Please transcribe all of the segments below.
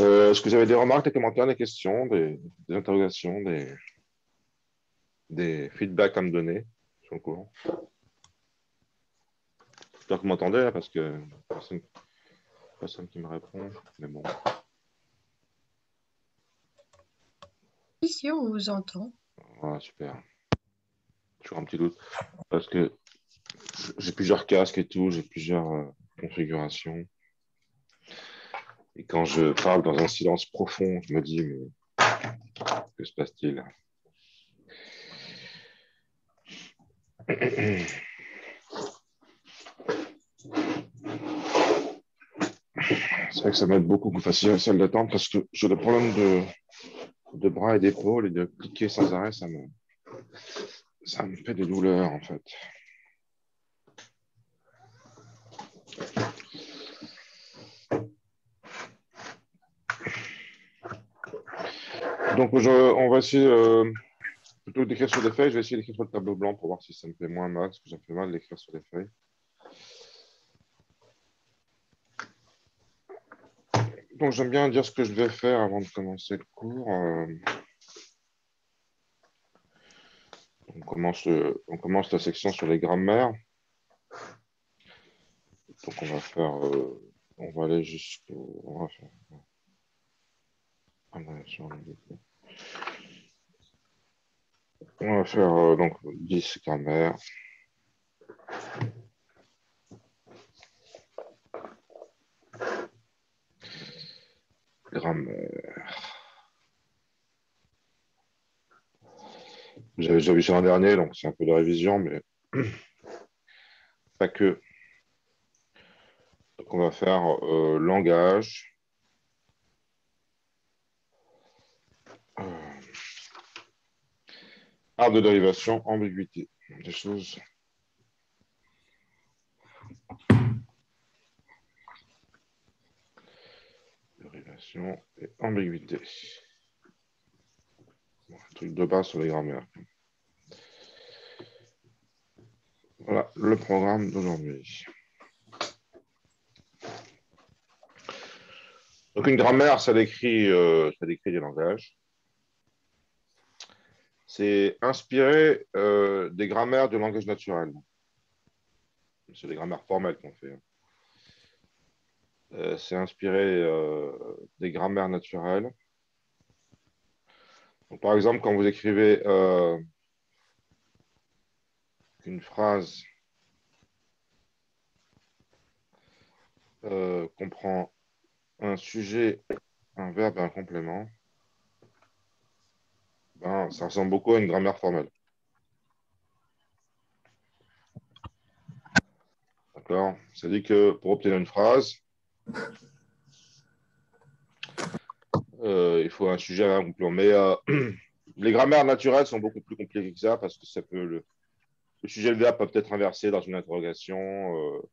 Est-ce que vous avez des remarques, des commentaires, des questions, des interrogations, des feedbacks à me donner sur le cours? J'espère que vous m'entendez là parce que personne qui me répond. Mais bon. Ici, on vous entend. Voilà, super. Toujours un petit doute. Parce que j'ai plusieurs casques et tout, j'ai plusieurs configurations. Et quand je parle dans un silence profond, je me dis, mais que se passe-t-il? C'est vrai que ça m'aide beaucoup que vous fassiez la salle d'attente parce que j'ai des problèmes de bras et d'épaules et de cliquer sans arrêt, ça me fait des douleurs en fait. Donc on va essayer, plutôt que d'écrire sur des feuilles, je vais essayer d'écrire sur le tableau blanc pour voir si ça me fait moins mal, parce que ça me fait mal d'écrire sur des feuilles. Donc j'aime bien dire ce que je vais faire avant de commencer le cours. On commence la section sur les grammaires. Donc on va aller jusqu'au... On va faire... On va faire donc 10 grammaires. Grammaire. J'avais déjà vu ça l'an dernier, donc c'est un peu de révision, mais pas que. Donc on va faire langage. Euh, art de dérivation, ambiguïté. Des choses. Dérivation et ambiguïté. Bon, un truc de base sur les grammaires. Voilà le programme d'aujourd'hui. Donc une grammaire, ça décrit des langages. C'est inspiré des grammaires de langage naturel. C'est des grammaires formelles qu'on fait. C'est inspiré des grammaires naturelles. Donc, par exemple, quand vous écrivez une phrase comprend un sujet, un verbe et un complément, ben, ça ressemble beaucoup à une grammaire formelle. D'accord? Ça dit que pour obtenir une phrase, il faut un sujet et un complément. Mais les grammaires naturelles sont beaucoup plus compliquées que ça parce que le sujet et le verbe peuvent être inversés dans une interrogation.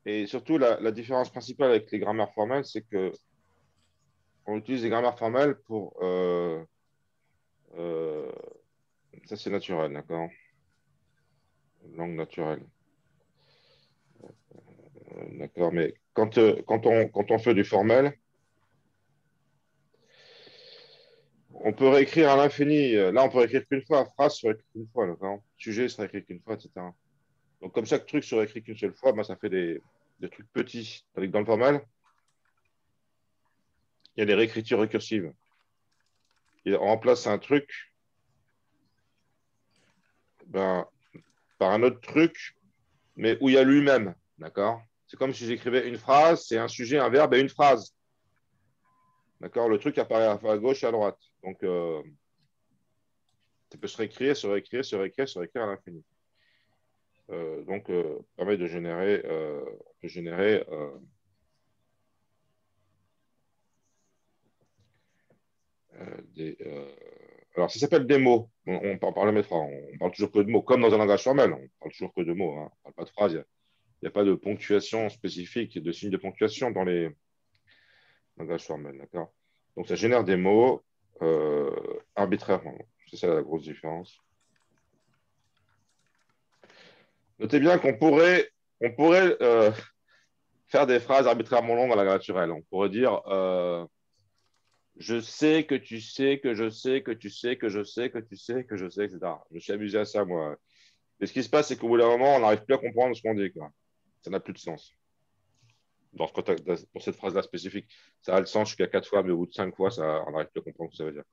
Et surtout, la différence principale avec les grammaires formelles, c'est que on utilise les grammaires formelles pour euh, ça, c'est naturel, d'accord? Langue naturelle. D'accord, mais quand on fait du formel, on peut réécrire à l'infini. Là, on peut réécrire qu'une fois. Phrase serait écrite qu'une fois, d'accord? Sujet serait écrit qu'une fois, etc. Donc, comme chaque truc serait écrit qu'une seule fois, ben, ça fait des trucs petits. Tandis que dans le formel, il y a des réécritures récursives. On remplace un truc ben, par un autre truc, mais où il y a lui-même, d'accord? C'est comme si j'écrivais une phrase, c'est un sujet, un verbe et une phrase. D'accord? Le truc apparaît à gauche et à droite. Donc, ça peut se réécrire, se réécrire, se réécrire, se réécrire à l'infini. Donc, permet de générer, on peut générer alors, ça s'appelle des mots. On parle jamais de phrases. On parle toujours que de mots, comme dans un langage formel. On parle toujours que de mots. Hein. On ne parle pas de phrases. Il n'y a pas de ponctuation spécifique, de signe de ponctuation dans les langages formels. D'accord? Donc, ça génère des mots arbitrairement. C'est ça la grosse différence. Notez bien on pourrait faire des phrases arbitrairement longues à la naturelle. On pourrait dire je sais que tu sais que je sais que tu sais que je sais que tu sais que je sais, etc. Je me suis amusé à ça, moi. Et ce qui se passe, c'est qu'au bout d'un moment, on n'arrive plus à comprendre ce qu'on dit, quoi. Ça n'a plus de sens. Dans, ce contexte, dans cette phrase-là spécifique, ça a le sens jusqu'à 4 fois, mais au bout de 5 fois, ça, on n'arrive plus à comprendre ce que ça veut dire.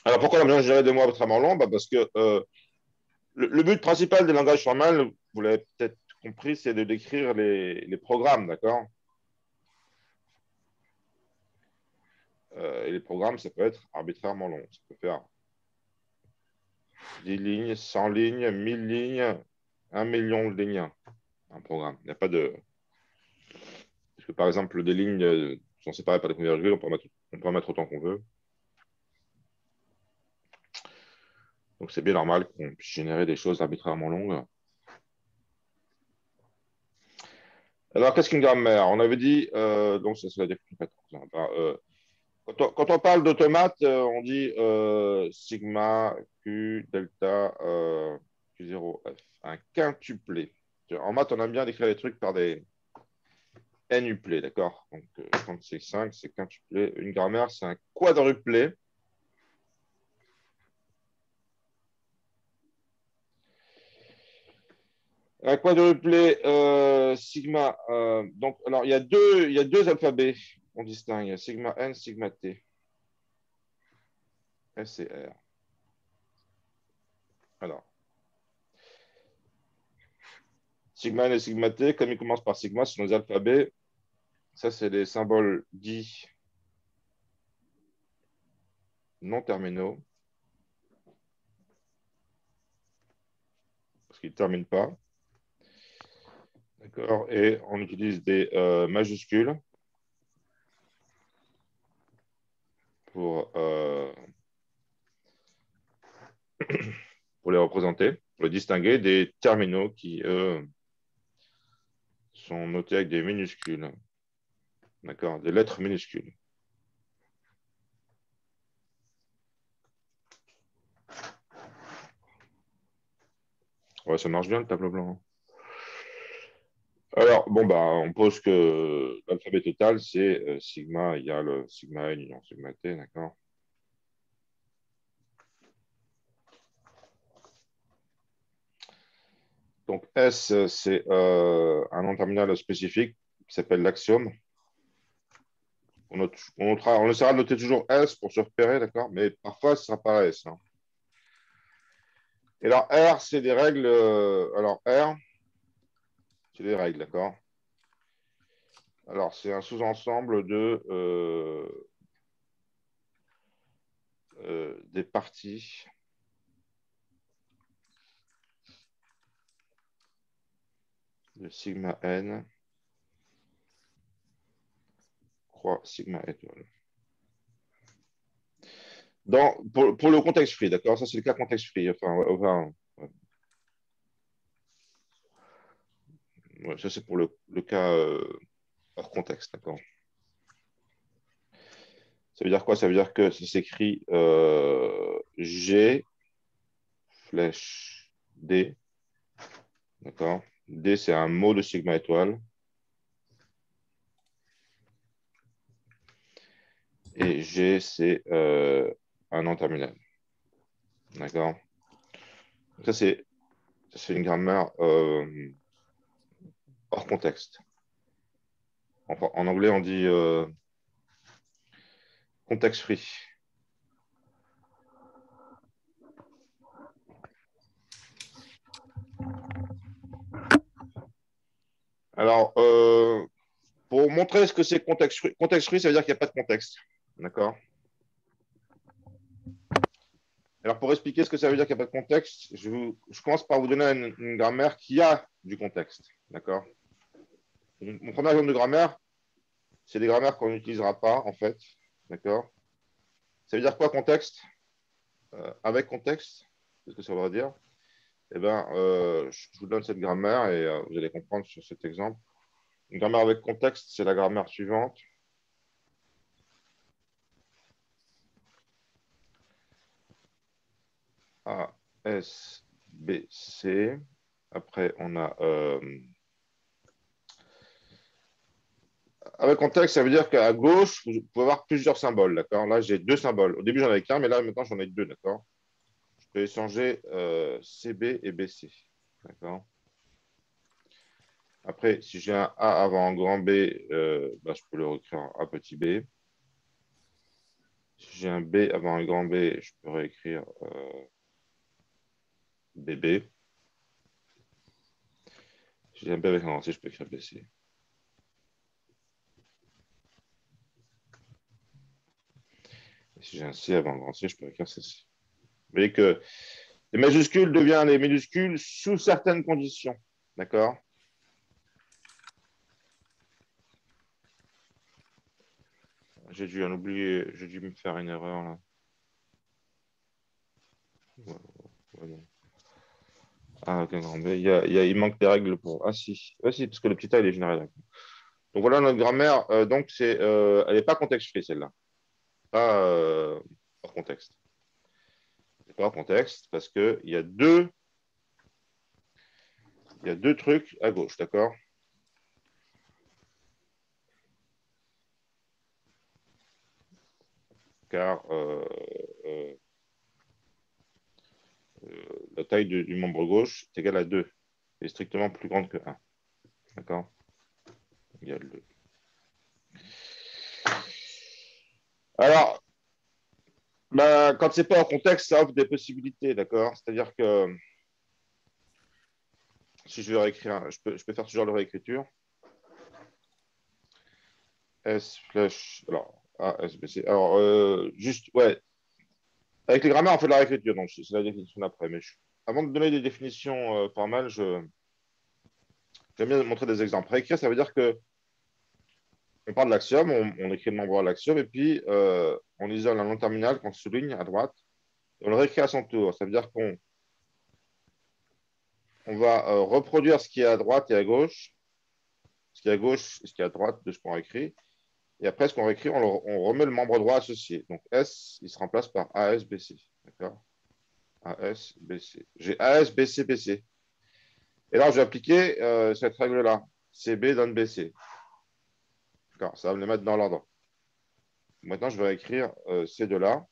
Alors, pourquoi on a besoin de gérer des mots arbitrairement longs? Parce que le but principal des langages formels, vous l'avez peut-être compris, c'est de décrire les programmes, d'accord? Et les programmes, ça peut être arbitrairement long. Ça peut faire 10 lignes, 100 lignes, 1000 lignes, 1 million de lignes, un programme. Il n'y a pas de... Parce que, par exemple, des lignes sont séparées par des points virgules, on peut en mettre autant qu'on veut. Donc, c'est bien normal qu'on puisse générer des choses arbitrairement longues. Alors, qu'est-ce qu'une grammaire? On avait dit, donc ça c'est la définition 14. Quand on parle d'automate, on dit sigma Q delta Q0 F. Un quintuplé. En maths, on aime bien décrire les trucs par des n-uplés, d'accord? Donc, quand c'est 5, c'est quintuplé. Une grammaire, c'est un quadruplé. Un quadruplé sigma. Donc, alors, il y a deux alphabets qu'on distingue. Sigma N, sigma T. S et R. Alors, sigma N et sigma T, comme ils commencent par sigma, ce sont les alphabets. Ça, c'est les symboles dits non terminaux, parce qu'ils ne terminent pas. D'accord. Et on utilise des majuscules pour, pour les représenter, pour les distinguer des terminaux qui, eux, sont notés avec des minuscules. D'accord. Des lettres minuscules. Ouais, ça marche bien le tableau blanc. Alors, bon, bah, on pose que l'alphabet total, c'est sigma égale sigma n union sigma t, d'accord? Donc, S, c'est un nom terminal spécifique qui s'appelle l'axiome. On essaiera de noter toujours S pour se repérer, d'accord? Mais parfois, ce ne sera pas S, hein. Et alors, R, c'est des règles. Alors, R, c'est des règles, d'accord? Alors, c'est un sous-ensemble des parties de sigma n croix sigma étoile. Pour le contexte free, d'accord? Ça, c'est le cas contexte free. Ouais, ça, c'est pour le cas hors contexte, d'accord? Ça veut dire quoi? Ça veut dire que ça s'écrit G flèche D, d'accord? D, c'est un mot de sigma étoile. Et G, c'est un nom terminal. D'accord? Ça, c'est une grammaire hors contexte. En anglais, on dit context free. Alors, pour montrer ce que c'est contexte free, ça veut dire qu'il n'y a pas de contexte. D'accord? Alors, pour expliquer ce que ça veut dire qu'il n'y a pas de contexte, je commence par vous donner une grammaire qui a du contexte. D'accord? Mon premier exemple de grammaire, c'est des grammaires qu'on n'utilisera pas, en fait. D'accord? Ça veut dire quoi, contexte? Avec contexte, c'est ce que ça veut dire. Eh bien, je vous donne cette grammaire et vous allez comprendre sur cet exemple. Une grammaire avec contexte, c'est la grammaire suivante. A, S, B, C. Après, on a... avec contexte, ça veut dire qu'à gauche, vous pouvez avoir plusieurs symboles, d'accord? Là, j'ai deux symboles. Au début, j'en avais qu'un, mais là, maintenant, j'en ai deux, d'accord? Je peux échanger CB et BC, d'accord? Après, si j'ai un A avant un grand B, bah, je peux le réécrire en A petit b. Si j'ai un B avant un grand B, je peux réécrire BB. Si j'ai un B avec un grand C, je peux écrire BC. Et si j'ai un C avant un grand C, je peux écrire CC. Vous voyez que les majuscules deviennent les minuscules sous certaines conditions, d'accord? J'ai dû en oublier, j'ai dû me faire une erreur là. Ouais, ouais, non. Ah, ok, grand B. Il manque des règles pour. Ah, si. Ah, si, parce que le petit A, il est généré. D'accord. Donc voilà notre grammaire. Donc, elle n'est pas contexte free, celle-là. Pas hors contexte. C'est pas hors contexte parce il y a deux trucs à gauche, d'accord? Car euh, la taille du membre gauche est égale à 2 est strictement plus grande que 1. D'accord? Égale 2. Alors, bah, quand c'est pas en contexte, ça offre des possibilités, d'accord? C'est-à-dire que si je veux réécrire, je peux faire ce genre de réécriture. S flèche, alors, A, S, B, C. Alors, juste, ouais, avec les grammaires, on fait de la réécriture, donc c'est la définition d'après. Mais avant de donner des définitions formelles, j'aime bien montrer des exemples. Réécrire, ça veut dire que on parle de l'axiome, on écrit le membre à l'axiome, et puis on isole un nom terminal qu'on souligne à droite, et on le réécrit à son tour. Ça veut dire qu'on va reproduire ce qui est à droite et à gauche, ce qui est à gauche et ce qui est à droite de ce qu'on réécrit. Et après, ce qu'on réécrit, on remet le membre droit associé. Donc S, il se remplace par AS, BC. D'accord? AS, BC. J'ai AS, BC, BC. Et là, je vais appliquer cette règle-là. CB donne BC. D'accord? Ça va me les mettre dans l'ordre. Maintenant, je vais écrire ces deux-là.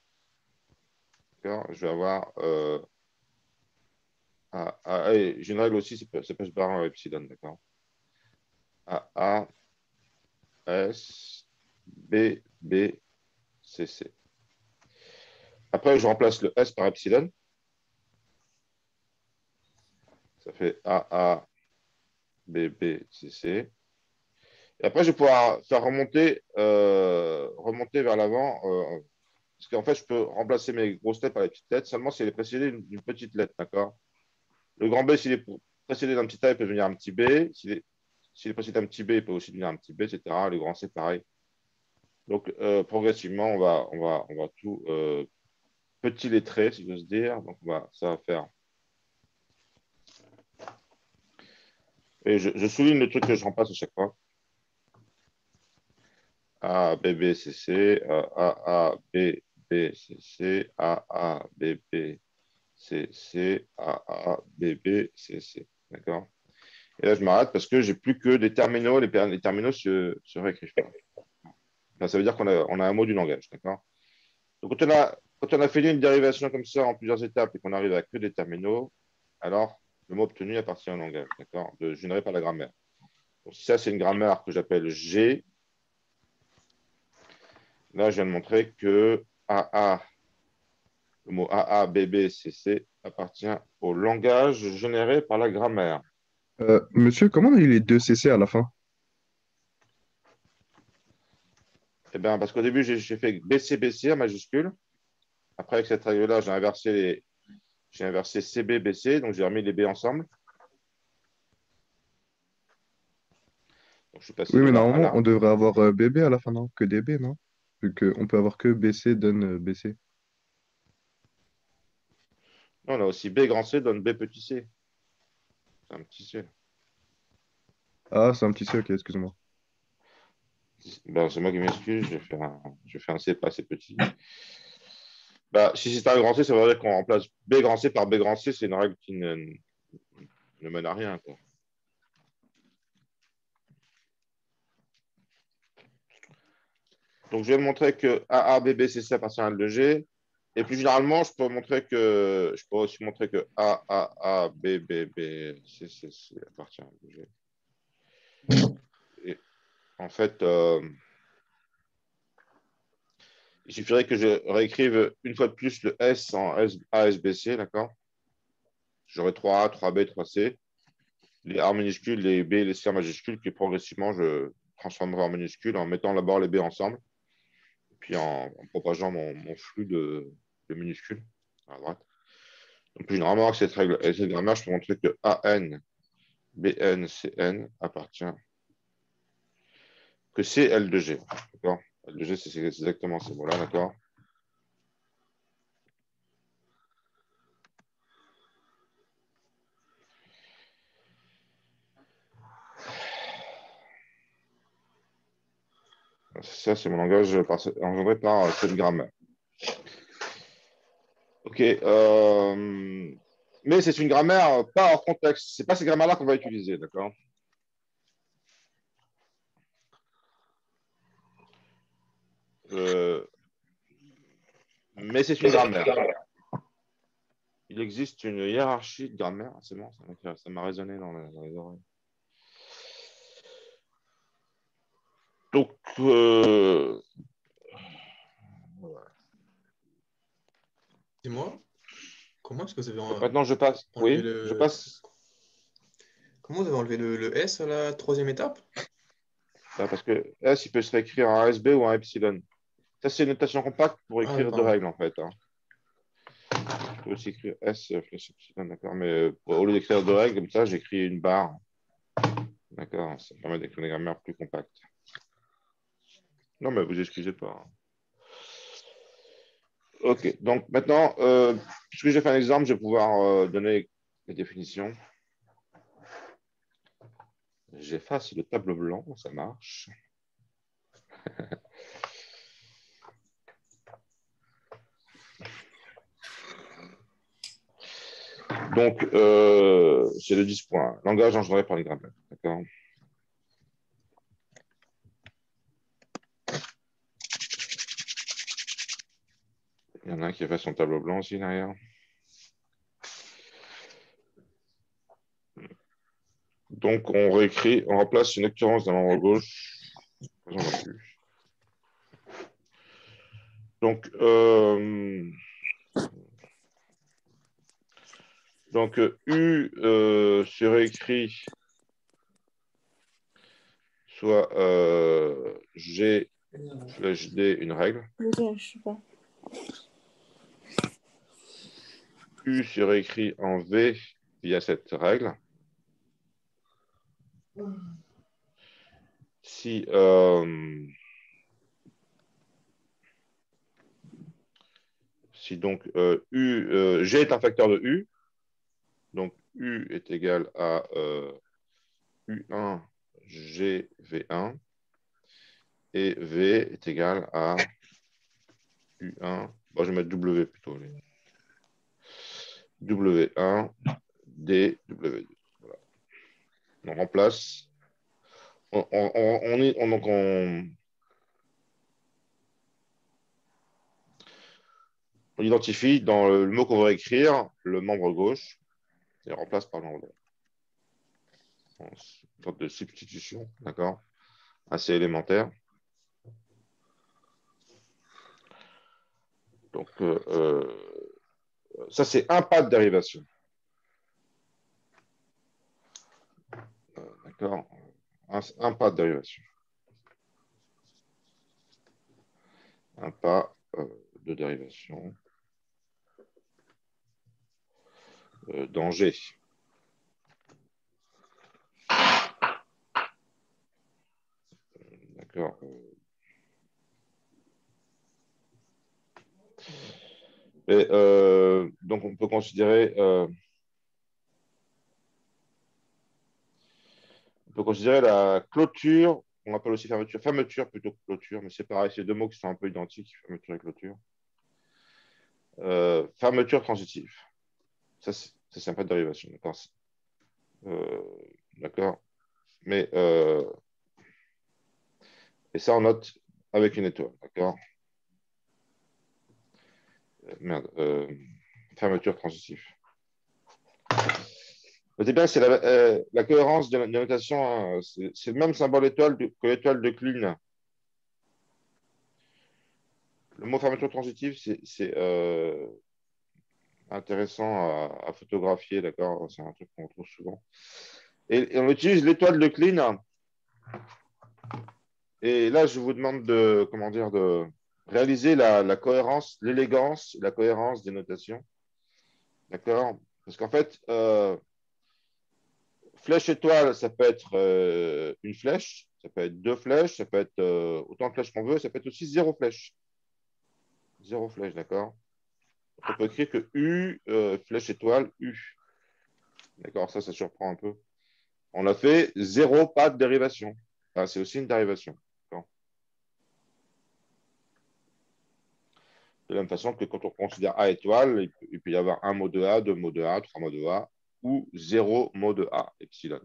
Je vais avoir j'ai une règle aussi, c'est pas se barrer en epsilon, d'accord? A, A, S, B, B, C, C. Après, je remplace le S par epsilon. Ça fait A, A, B, B, C, C. Et après, je vais pouvoir faire remonter vers l'avant. Parce qu'en fait, je peux remplacer mes grosses lettres par les petites lettres, seulement si elle est précédée d'une petite lettre, d'accord? Le grand B, s'il est précédé d'un petit A, il peut devenir un petit B. S'il est précédé d'un petit B, il peut aussi devenir un petit B, etc. Le grand C, pareil. Donc, progressivement, on va tout petit lettré, si j'ose dire. Donc, ça va faire. Et je souligne le truc que je remplace à chaque fois. A, B, B, C, C, A, B, B, C, C, A, B, B, C, C, A, B, B, C, C. D'accord? Et là, je m'arrête parce que j'ai plus que des terminaux. Les terminaux se réécrivent pas. Enfin, ça veut dire qu'on a un mot du langage. D'accord? Donc, quand on a fait une dérivation comme ça en plusieurs étapes et qu'on arrive à que des terminaux, alors le mot obtenu appartient au langage, d'accord, généré par la grammaire. Donc, si ça, c'est une grammaire que j'appelle G, là, je viens de montrer que AA, le mot AA, BB, CC appartient au langage généré par la grammaire. Monsieur, comment on a eu les deux CC à la fin? Eh bien, parce qu'au début, j'ai fait BC, BC en majuscule. Après, avec cette règle-là, j'ai inversé CB, BC, donc j'ai remis les B ensemble. Donc, je suis passé Oui, de mais là à normalement, là. on devrait avoir BB à la fin, non? Que DB, non? Vu qu'on peut avoir que BC donne BC. Non, on a aussi B grand C donne B petit c. C'est un petit c. Ah, c'est un petit C, ok, excuse-moi. Ben, c'est moi qui m'excuse, je fais un C pas assez petit. Bah, si c'est un grand C, ça veut dire qu'on remplace B grand C par B grand C. C'est une règle qui ne mène à rien, quoi. Donc, je vais montrer que A, A, B, B, C, C appartient à L de G. Et plus généralement, je peux aussi montrer que A, B, B, B, C, C, C appartient à L de G. Et en fait, il suffirait que je réécrive une fois de plus le S en S, A, S, B, C, d'accord? J'aurai 3A, 3B, 3C. Les A minuscules, les B, les C en majuscules, puis progressivement, je transformerai en minuscules en mettant d'abord les B ensemble, puis en propageant mon flux de minuscules à droite. Donc, plus généralement, avec cette règle et cette grammaire, je peux montrer que AN, BN, CN appartient que c'est L de G. D'accord? L de G, c'est exactement ces mots-là, d'accord? Ça, c'est mon langage engendré par cette grammaire. OK. Mais c'est une grammaire pas hors contexte. C'est pas ces grammaires-là qu'on va utiliser, d'accord? Mais c'est une grammaire. Il existe une hiérarchie de grammaire. C'est bon, ça m'a résonné dans les oreilles. Donc, Dis-moi, comment est-ce que vous avez donc maintenant, je passe. enlevé Oui, je le... passe. Comment vous avez enlevé le S à la troisième étape? Parce que S, il peut se réécrire en SB ou en epsilon. Ça, c'est une notation compacte pour Ah, écrire deux d'accord. règles, en fait, hein. Je peux aussi écrire S flèche epsilon, d'accord. Mais au lieu d'écrire deux règles, comme ça, j'écris une barre. D'accord. Ça permet d'écrire une grammaire plus compacte. Non, mais vous excusez pas, hein. OK. Donc, maintenant, puisque j'ai fait un exemple, je vais pouvoir donner les définitions. J'efface le tableau blanc, ça marche. Donc, c'est le 10 points. Langage engendré par les grammaires. D'accord. Il y en a un qui a fait son tableau blanc aussi derrière. Donc, on réécrit, on remplace une occurrence d'un membre gauche. J'en ai plus. Donc, U se réécrit soit G flèche D, une règle. U se réécrit en V via cette règle. Si donc G est un facteur de U, donc U est égal à U1 GV1 et V est égal à U1, bon, je vais mettre W plutôt, W1 DW2. Voilà. On remplace, donc on identifie dans le mot qu'on va écrire le membre gauche et on remplace par le membre droit. Une sorte de substitution, d'accord, assez élémentaire. Donc, ça, c'est un pas de dérivation. D'accord, un pas de dérivation. Un pas de dérivation dans G. D'accord. Et, donc, on peut considérer la clôture, on appelle aussi fermeture, fermeture plutôt que clôture, mais c'est pareil, c'est deux mots qui sont un peu identiques, fermeture et clôture. Fermeture transitive. Ça, c'est un pas de dérivation. D'accord. Euh, d'accord. Mais, et ça, on note avec une étoile. D'accord. Merde. Fermeture transitive. Notez bien, c'est la cohérence de la notation. Hein, c'est le même symbole étoile que l'étoile de Kleene. Le mot fermeture transitive, c'est intéressant à photographier, d'accord? C'est un truc qu'on retrouve souvent. Et on utilise l'étoile de Kleene. Et là, je vous demande de, comment dire, de réaliser la cohérence, l'élégance, la cohérence des notations. D'accord? Parce qu'en fait, flèche étoile, ça peut être une flèche, ça peut être deux flèches, ça peut être autant de flèches qu'on veut, ça peut être aussi zéro flèche. Zéro flèche, d'accord? On peut écrire que U, flèche étoile, U. D'accord? Ça surprend un peu. On a fait zéro pas de dérivation. Enfin, c'est aussi une dérivation. De la même façon que quand on considère A étoile, il peut y avoir un mot de A, deux mots de A, trois mots de A, ou zéro mot de A, epsilon.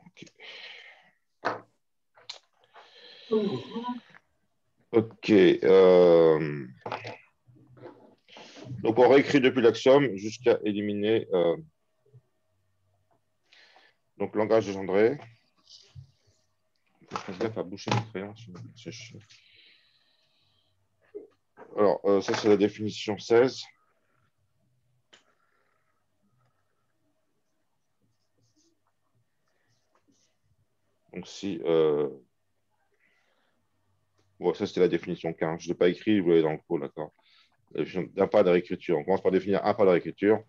Ok. Ok. Donc, on réécrit depuis l'axiome jusqu'à éliminer donc langage engendré. Je fasse gaffe à boucher mes crayons. Alors, ça, c'est la définition 16. Donc, si. Bon, ça, c'était la définition 15. Je ne l'ai pas écrit, vous l'avez dans le cours, d'accord. D'un pas de réécriture. On commence par définir un pas de réécriture.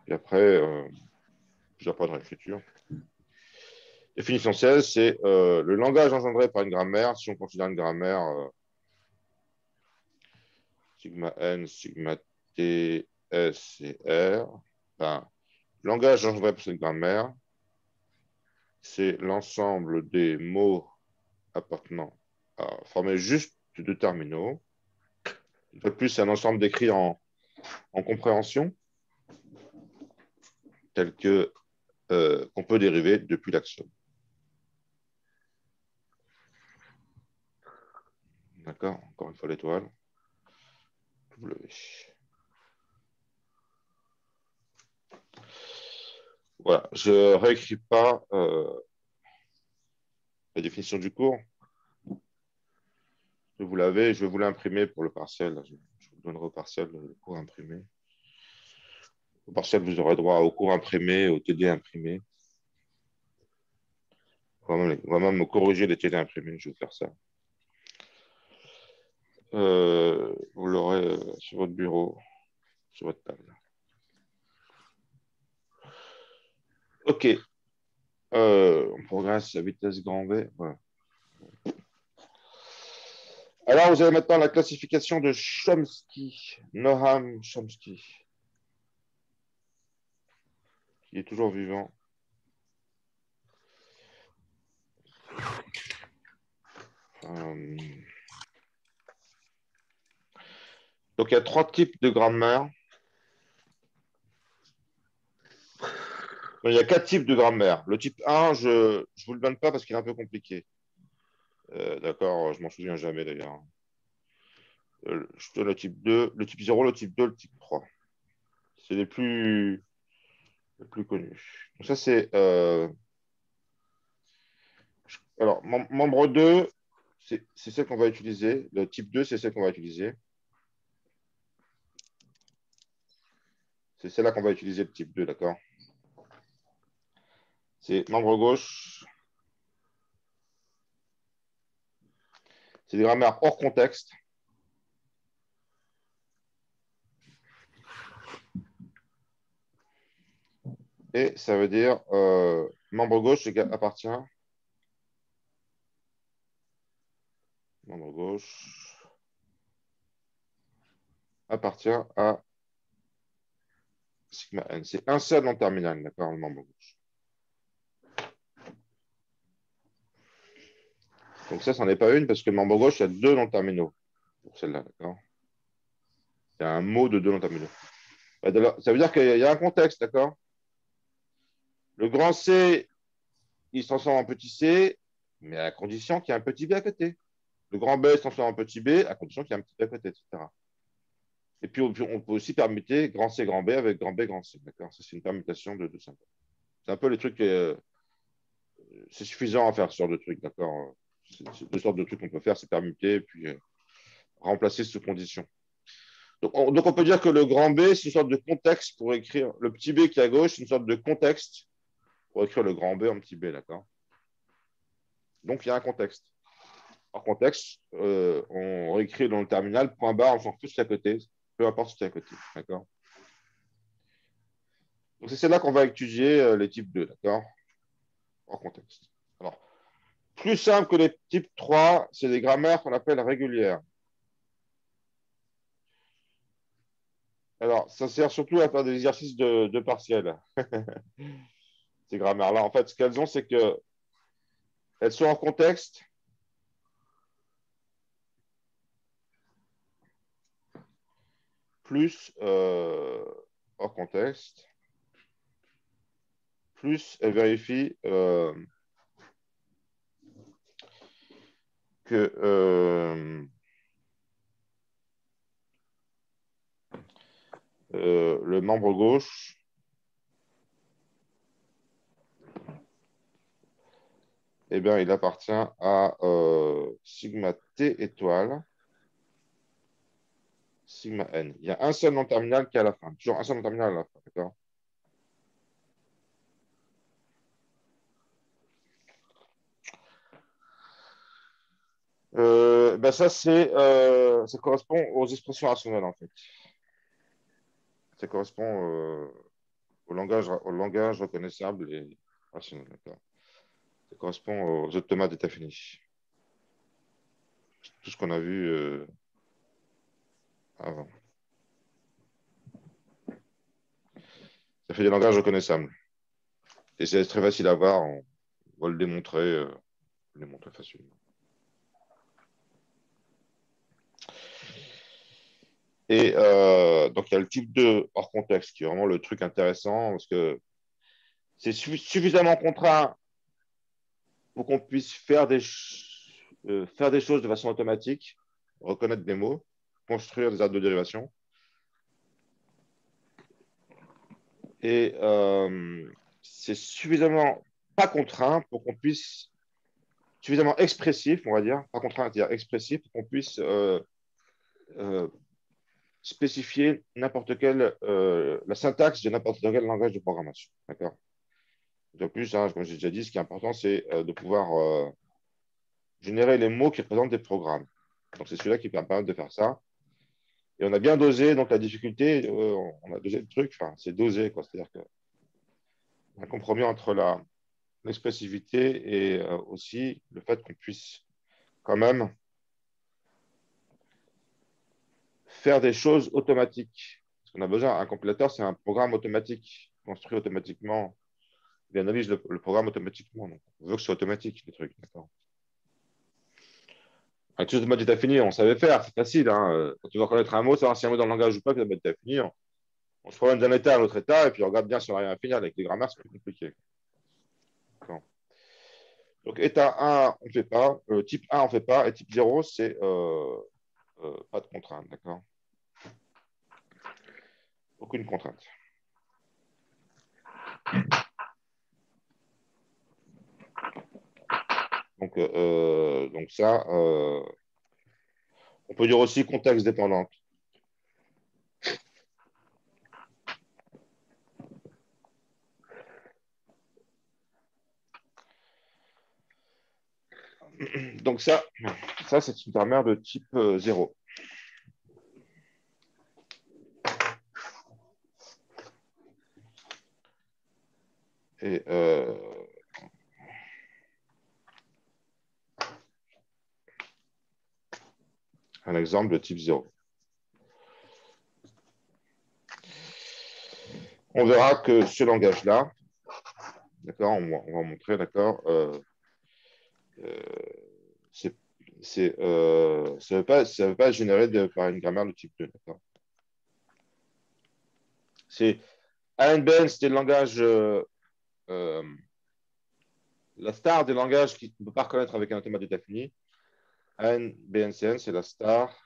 Et après, plusieurs pas de réécriture. Définition 16, c'est le langage engendré par une grammaire. Si on considère une grammaire sigma n, sigma t, s et r, ben, langage engendré par cette grammaire, c'est l'ensemble des mots appartenant à former juste deux terminaux. Une fois de plus, c'est un ensemble d'écrits en compréhension, tel que qu'on peut dériver depuis l'axiome. D'accord? Encore une fois l'étoile. W. Voilà, je ne réécris pas la définition du cours. Vous l'avez, je vais vous l'imprimer pour le partiel. Je vous donnerai au partiel le cours imprimé. Au partiel, vous aurez droit au cours imprimé, au TD imprimé. On va même me corriger les TD imprimés, je vais faire ça. Vous l'aurez sur votre bureau, sur votre table. OK. On progresse à vitesse grand V. Voilà. Alors, vous avez maintenant la classification de Chomsky, Noam Chomsky, qui est toujours vivant. Donc, il y a trois types de grammaire. Il y a quatre types de grammaire. Le type 1, je ne vous le donne pas parce qu'il est un peu compliqué. D'accord, je m'en souviens jamais d'ailleurs. Je donne le type 2, le type 0, le type 2, le type 3. C'est les plus connus. Donc ça, c'est... Alors, membre 2, c'est celle qu'on va utiliser. Le type 2, c'est celle qu'on va utiliser. C'est celle-là qu'on va utiliser, le type 2, d'accord? C'est membre gauche. C'est des grammaires hors contexte. Et ça veut dire membre gauche appartient. Membre gauche appartient à sigma n. C'est un seul en terminale, d'accord, le membre gauche. Donc ça, c'en est pas une parce que le membre gauche, il y a deux noms terminaux pour celle-là, d'accord? Il y a un mot de deux noms terminaux. Ça veut dire qu'il y a un contexte, d'accord? Le grand C, il se transforme en petit c, mais à condition qu'il y ait un petit b à côté. Le grand B se transforme en petit b à condition qu'il y ait un petit b à côté, etc. Et puis, on peut aussi permuter grand C, grand B avec grand B, grand C. D'accord? Ça, c'est une permutation de deux symboles. C'est un peu les trucs. C'est suffisant à faire ce genre de trucs, d'accord? C'est deux sortes de trucs qu'on peut faire, c'est permuter et puis remplacer sous condition. Donc, on peut dire que le grand B, c'est une sorte de contexte pour écrire le petit b qui est à gauche, c'est une sorte de contexte pour écrire le grand B en petit b, d'accord? Donc, il y a un contexte. En contexte, on réécrit dans le terminal, point barre, on s'en fout ce qui est à côté, peu importe ce qui est à côté, d'accord? Donc, c'est là qu'on va étudier les types 2, d'accord? En contexte. Alors, plus simple que les types 3, c'est des grammaires qu'on appelle régulières. Alors, ça sert surtout à faire des exercices de partiels. Ces grammaires-là, en fait, ce qu'elles ont, c'est qu'elles sont en contexte. Plus hors contexte, plus elle vérifie que le membre gauche eh bien, il appartient à sigma t étoile, sigma n. Il y a un seul nom terminal qui est à la fin. Toujours un seul nom terminal à la fin, d'accord? Ben ça, ça correspond aux expressions rationnelles, en fait. Ça correspond au langage reconnaissable et rationnel, d'accord? Ça correspond aux automates d'état fini. Tout ce qu'on a vu avant. Ça fait des langages reconnaissables. Et c'est très facile à voir. On va le démontrer facilement. Et donc, il y a le type 2 hors contexte, qui est vraiment le truc intéressant, parce que c'est suffisamment contraint pour qu'on puisse faire des choses de façon automatique, reconnaître des mots, construire des arbres de dérivation. Et c'est suffisamment pas contraint pour qu'on puisse, suffisamment expressif, on va dire, pas contraint, c'est-à-dire expressif, pour qu'on puisse spécifier n'importe quelle, la syntaxe de n'importe quel langage de programmation. D'accord? De plus, hein, comme j'ai déjà dit, ce qui est important, c'est de pouvoir générer les mots qui représentent des programmes. Donc, c'est celui-là qui permet de faire ça. Et on a bien dosé, donc la difficulté, on a dosé le truc, enfin, c'est dosé, quoi. C'est-à-dire qu'on a un compromis entre l'expressivité et aussi le fait qu'on puisse quand même faire des choses automatiques. Parce qu'on a besoin, un compilateur, c'est un programme automatique, construit automatiquement. Il analyse le programme automatiquement. Donc, on veut que ce soit automatique, les trucs. D'accord. Avec tout ce mode d'état fini, on savait faire, c'est facile. Hein. Quand tu veux reconnaître un mot, savoir si un mot dans le langage ou pas, que le mode d'état fini, on se promène d'un état à l'autre état et puis on regarde bien si on arrive à finir. Avec les grammaires, c'est plus compliqué. Donc, état 1, on ne fait pas. Type 1, on ne fait pas. Et type 0, c'est pas de contrainte. D'accord. Aucune contrainte. Donc ça, on peut dire aussi contexte dépendante. Donc ça c'est une grammaire de type 0. Et un exemple de type 0. On verra que ce langage-là, d'accord, on va montrer, d'accord, ça ne veut pas être généré par une grammaire de type 2. D'accord. ANBN, c'était le langage, la star des langages qui ne peut pas reconnaître avec un automate d'état fini. ANBNCN, c'est la star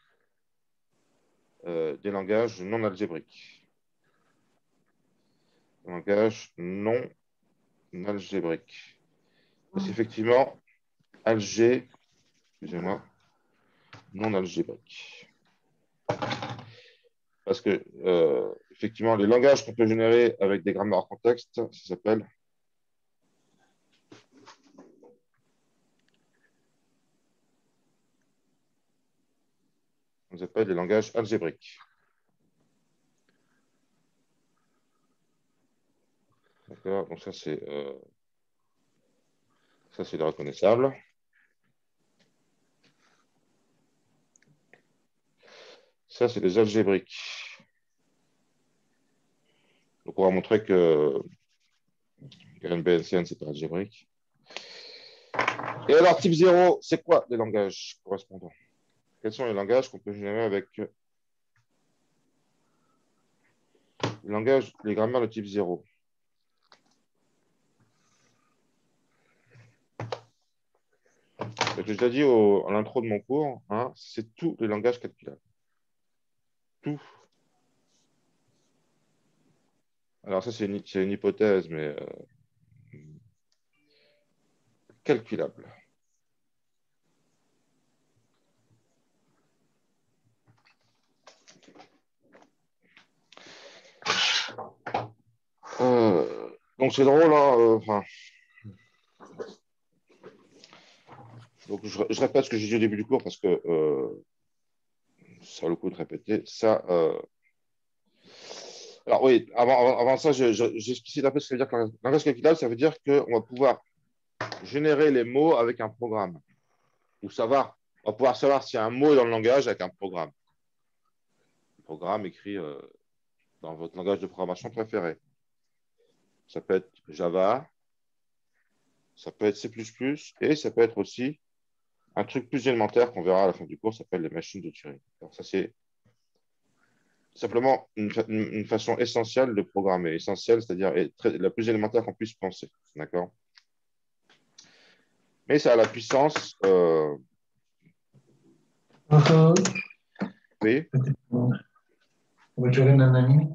des langages non algébriques. Langage non algébrique. Parce qu'effectivement, algé, excusez-moi, non algébrique. Parce que, effectivement, les langages qu'on peut générer avec des grammaires hors contexte, ça s'appelle les langages algébriques. D'accord, donc ça c'est le reconnaissable. Ça c'est les algébriques. Donc on va montrer que NBNCN c'est pas algébrique. Et alors type 0, c'est quoi les langages correspondants? Quels sont les langages qu'on peut générer avec les grammaires de type 0? J'ai déjà dit à l'intro de mon cours, hein, c'est tous les langages calculables. Tout. Alors ça, c'est une hypothèse, mais calculable. Donc c'est drôle, hein, donc je répète ce que j'ai dit au début du cours parce que ça a le coup de répéter. Ça, alors oui, avant ça, j'explicite un peu ce que ça veut dire que langage calculable. Ça veut dire qu'on va pouvoir générer les mots avec un programme. Ou on va pouvoir savoir s'il y a un mot dans le langage avec un programme. Un programme écrit dans votre langage de programmation préféré. Ça peut être Java, ça peut être C++, et ça peut être aussi un truc plus élémentaire qu'on verra à la fin du cours, ça s'appelle les machines de Turing. Alors ça, c'est simplement une façon essentielle de programmer. Essentielle, c'est-à-dire la plus élémentaire qu'on puisse penser. D'accord? Mais ça a la puissance... Oui. On va durer un ami.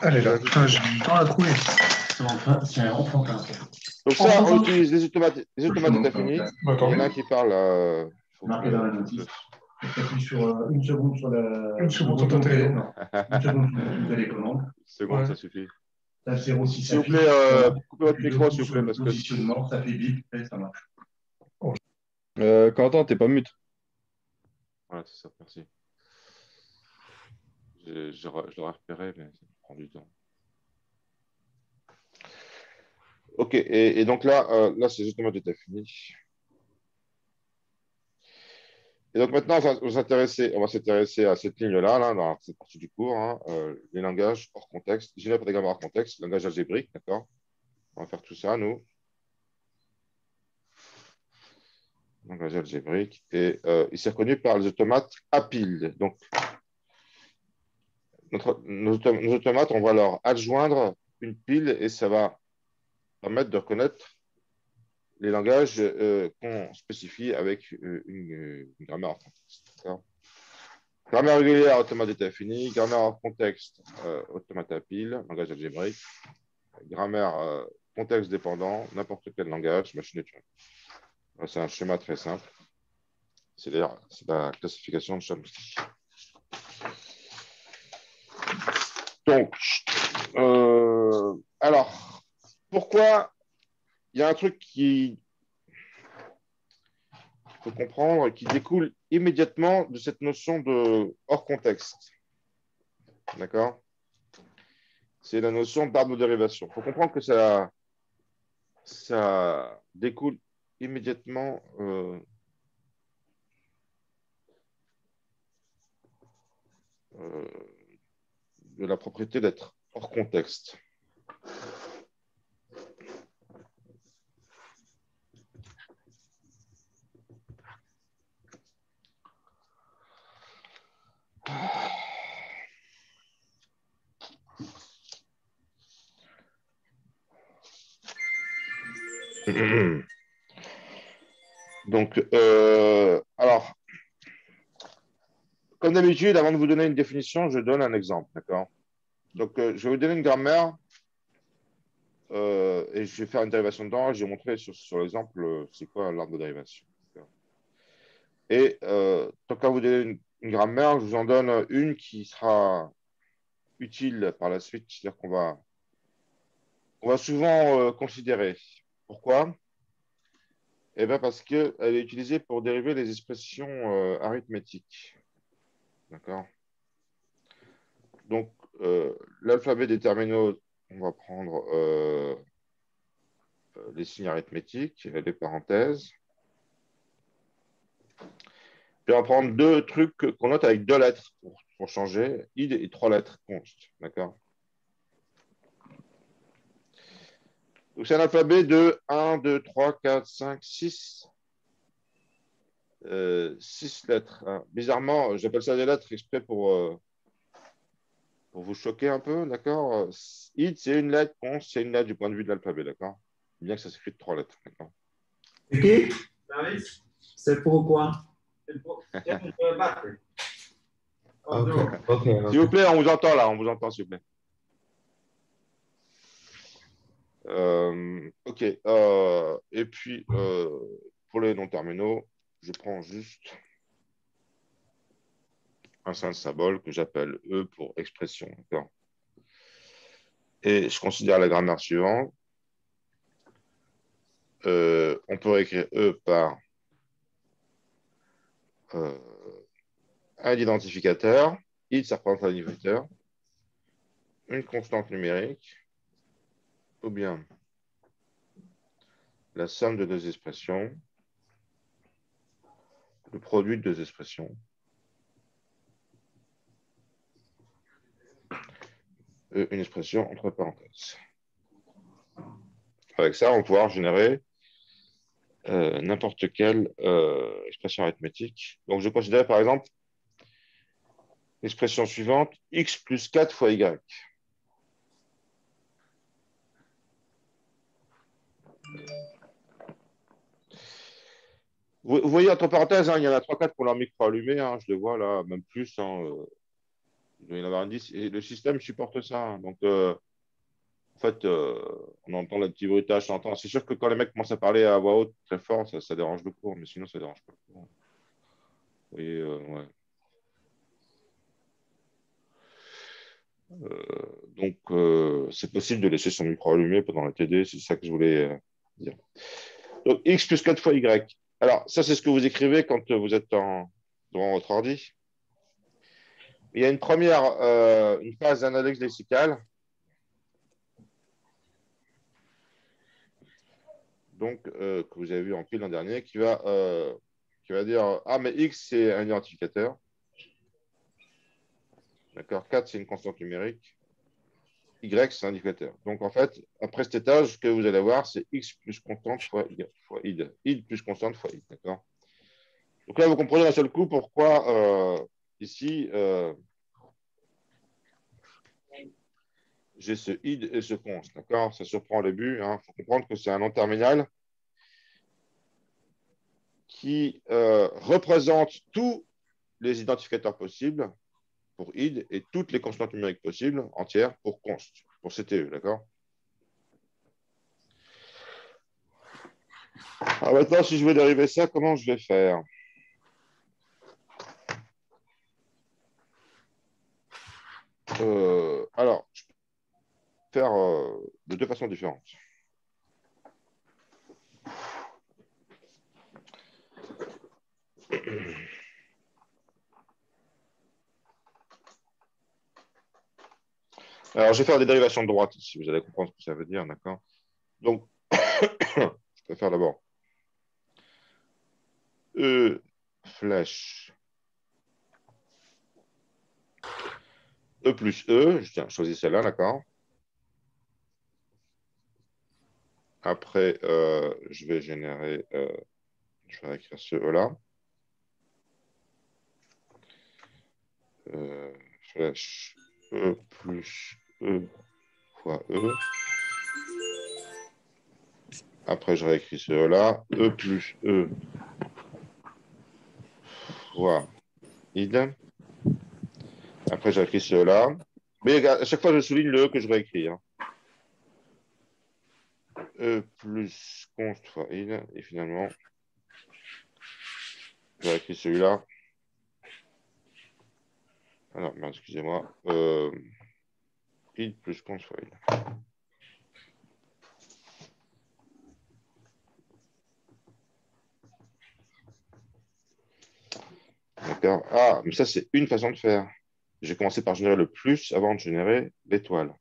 Allez là, J'ai dans la couille. C'est enfantin. Donc ça, on utilise les automates d'état fini. Bah, Il y en a un qui parle... Marqué dans la notice. T'appuies sur une seconde sur la... Une seconde sur ton téléphone. Une seconde sur ton télécommande. Une seconde, Ouais. ça suffit. T'as 0 si S'il vous ça plaît, coupez votre micro, s'il vous plaît, parce que... Positionnement, ça fait bip, et ça marche. Quentin, t'es pas mute. Voilà, c'est ça, merci. Je l'aurais repéré, mais ça prend du temps. OK, et donc là, c'est les automates d'état fini. Et donc maintenant, on va s'intéresser à cette ligne-là, là, dans cette partie du cours, hein, les langages hors contexte, générés par des grammaires hors contexte, langage algébrique, d'accord? On va faire tout ça, nous. Langage algébrique. Et il s'est reconnu par les automates à pile. Donc, nos automates, on va leur adjoindre une pile et ça va permettre de reconnaître les langages qu'on spécifie avec une grammaire hors contexte. D'accord? Grammaire régulière, automate d'état fini. Grammaire hors contexte, automate à pile, langage algébrique. Grammaire contexte dépendant, n'importe quel langage, machine de Turing. C'est un schéma très simple. C'est la classification de Chomsky. Donc, alors, pourquoi il y a un truc qu'il faut comprendre qui découle immédiatement de cette notion de hors contexte. D'accord? C'est la notion d'arbre de dérivation. Il faut comprendre que ça découle immédiatement de la propriété d'être hors contexte. Donc, alors, comme d'habitude, avant de vous donner une définition, je donne un exemple, d'accord? Donc, je vais vous donner une grammaire et je vais faire une dérivation dedans. Je vais montrer sur l'exemple c'est quoi l'arbre de dérivation. Et tant qu'à vous donner une grammaire, je vous en donne une qui sera utile par la suite, c'est-à-dire on va souvent considérer. Pourquoi? Eh bien, parce qu'elle est utilisée pour dériver les expressions arithmétiques. D'accord? Donc, l'alphabet des terminaux, on va prendre les signes arithmétiques, les parenthèses. Puis on va prendre deux trucs qu'on note avec deux lettres pour changer, id et trois lettres const. D'accord? Donc, c'est un alphabet de 1, 2, 3, 4, 5, 6. 6 lettres. Hein. Bizarrement, j'appelle ça des lettres exprès pour vous choquer un peu, d'accord? Id, c'est une lettre, const, c'est une lettre du point de vue de l'alphabet, d'accord? Bien que ça s'écrit de trois lettres, d'accord? Ok? C'est pourquoi? Ok. S'il vous plaît, on vous entend là, on vous entend, s'il vous plaît. Ok. Et puis, pour les non-terminaux, je prends juste un simple symbole que j'appelle E pour expression. D'accord? Et je considère la grammaire suivante. On peut écrire E par un identificateur. Id, ça représente un identificateur. Une constante numérique. Ou bien la somme de deux expressions. Le produit de deux expressions. Une expression entre parenthèses. Avec ça, on va pouvoir générer n'importe quelle expression arithmétique. Donc, je considère par exemple l'expression suivante, x plus 4 fois y. Vous voyez, entre parenthèses, hein, il y en a 3-4 pour leur micro allumé, hein, je le vois là, même plus. Hein, il doit y en avoir un 10. Et le système supporte ça. Hein, donc, en fait, on entend le petit bruitage, on entend. C'est sûr que quand les mecs commencent à parler à voix haute très fort, ça dérange le cours, mais sinon, ça ne dérange pas le cours. Vous voyez, ouais. Donc, c'est possible de laisser son micro allumé pendant la TD, c'est ça que je voulais dire. Donc, x plus 4 fois y. Alors, ça, c'est ce que vous écrivez quand vous êtes devant votre ordi. Il y a une phase d'analyse lexicale. Donc, que vous avez vu en pile l'an dernier, qui va dire ah, mais x, c'est un identificateur. D'accord, 4, c'est une constante numérique. Y, c'est un indicateur. Donc, en fait, après cet étage, ce que vous allez voir, c'est x plus constante fois id. Id plus constante fois id. D'accord. Donc là, vous comprenez d'un seul coup pourquoi ici, j'ai ce id et ce const. D'accord. Ça surprend au début. Il faut comprendre que c'est un nom terminal qui représente tous les identificateurs possibles pour id et toutes les constantes numériques possibles entières pour const, pour CTE. D'accord. Alors maintenant, si je veux dériver ça, comment je vais faire? Alors, je peux faire de deux façons différentes. Alors, je vais faire des dérivations de droite ici, vous allez comprendre ce que ça veut dire, d'accord? Donc, je peux faire d'abord E flèche E plus E, je choisis celle-là, d'accord? Après, je vais générer, je vais écrire ce E-là. Flèche E plus E fois E. Après, je réécris cela. E plus E fois id. Après, je réécris cela. Mais à chaque fois, je souligne le E que je réécris. Hein. E plus const fois id. Et finalement, je réécris celui-là. Alors, excusez-moi. Id plus const fois id. D'accord. Ah, mais ça, c'est une façon de faire. J'ai commencé par générer le plus avant de générer l'étoile.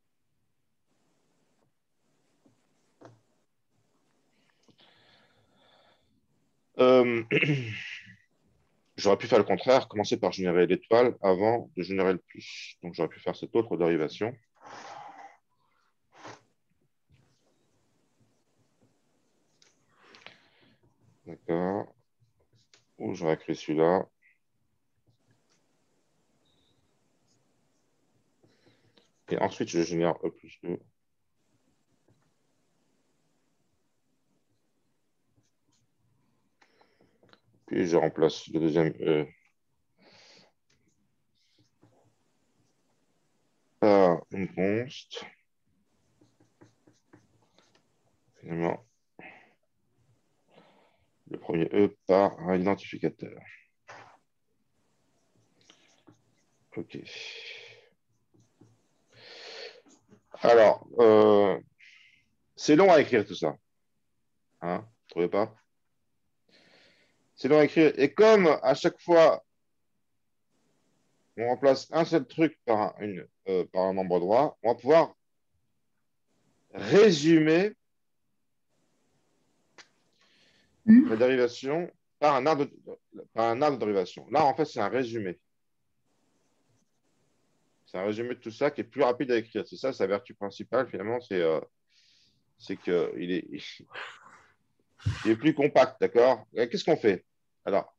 J'aurais pu faire le contraire, commencer par générer l'étoile avant de générer le plus. Donc, j'aurais pu faire cette autre dérivation. D'accord. Ou j'aurais écrit celui-là. Et ensuite, je génère E plus E. Puis, je remplace le deuxième E par une const. Finalement, le premier E par un identificateur. OK. Alors, c'est long à écrire tout ça. Hein, vous ne trouvez pas? C'est long à écrire. Et comme à chaque fois, on remplace un seul truc par un nombre droit, on va pouvoir résumer la dérivation par un arbre de dérivation. Là, en fait, c'est un résumé. C'est un résumé de tout ça qui est plus rapide à écrire. C'est ça sa vertu principale, finalement, c'est qu'il est, il est plus compact, d'accord? Qu'est-ce qu'on fait? Alors,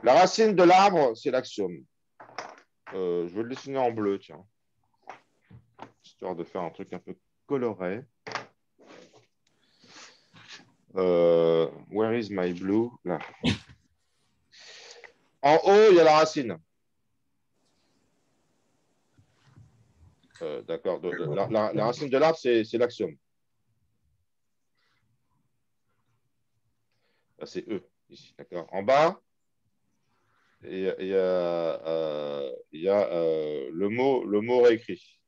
la racine de l'arbre, c'est l'axiome. Je vais le dessiner en bleu, tiens. Histoire de faire un truc un peu coloré. Where is my blue? Là. En haut, il y a la racine. D'accord. La racine de l'arbre, c'est l'axiome. C'est E, ici. D'accord. En bas, il y a le mot réécrit.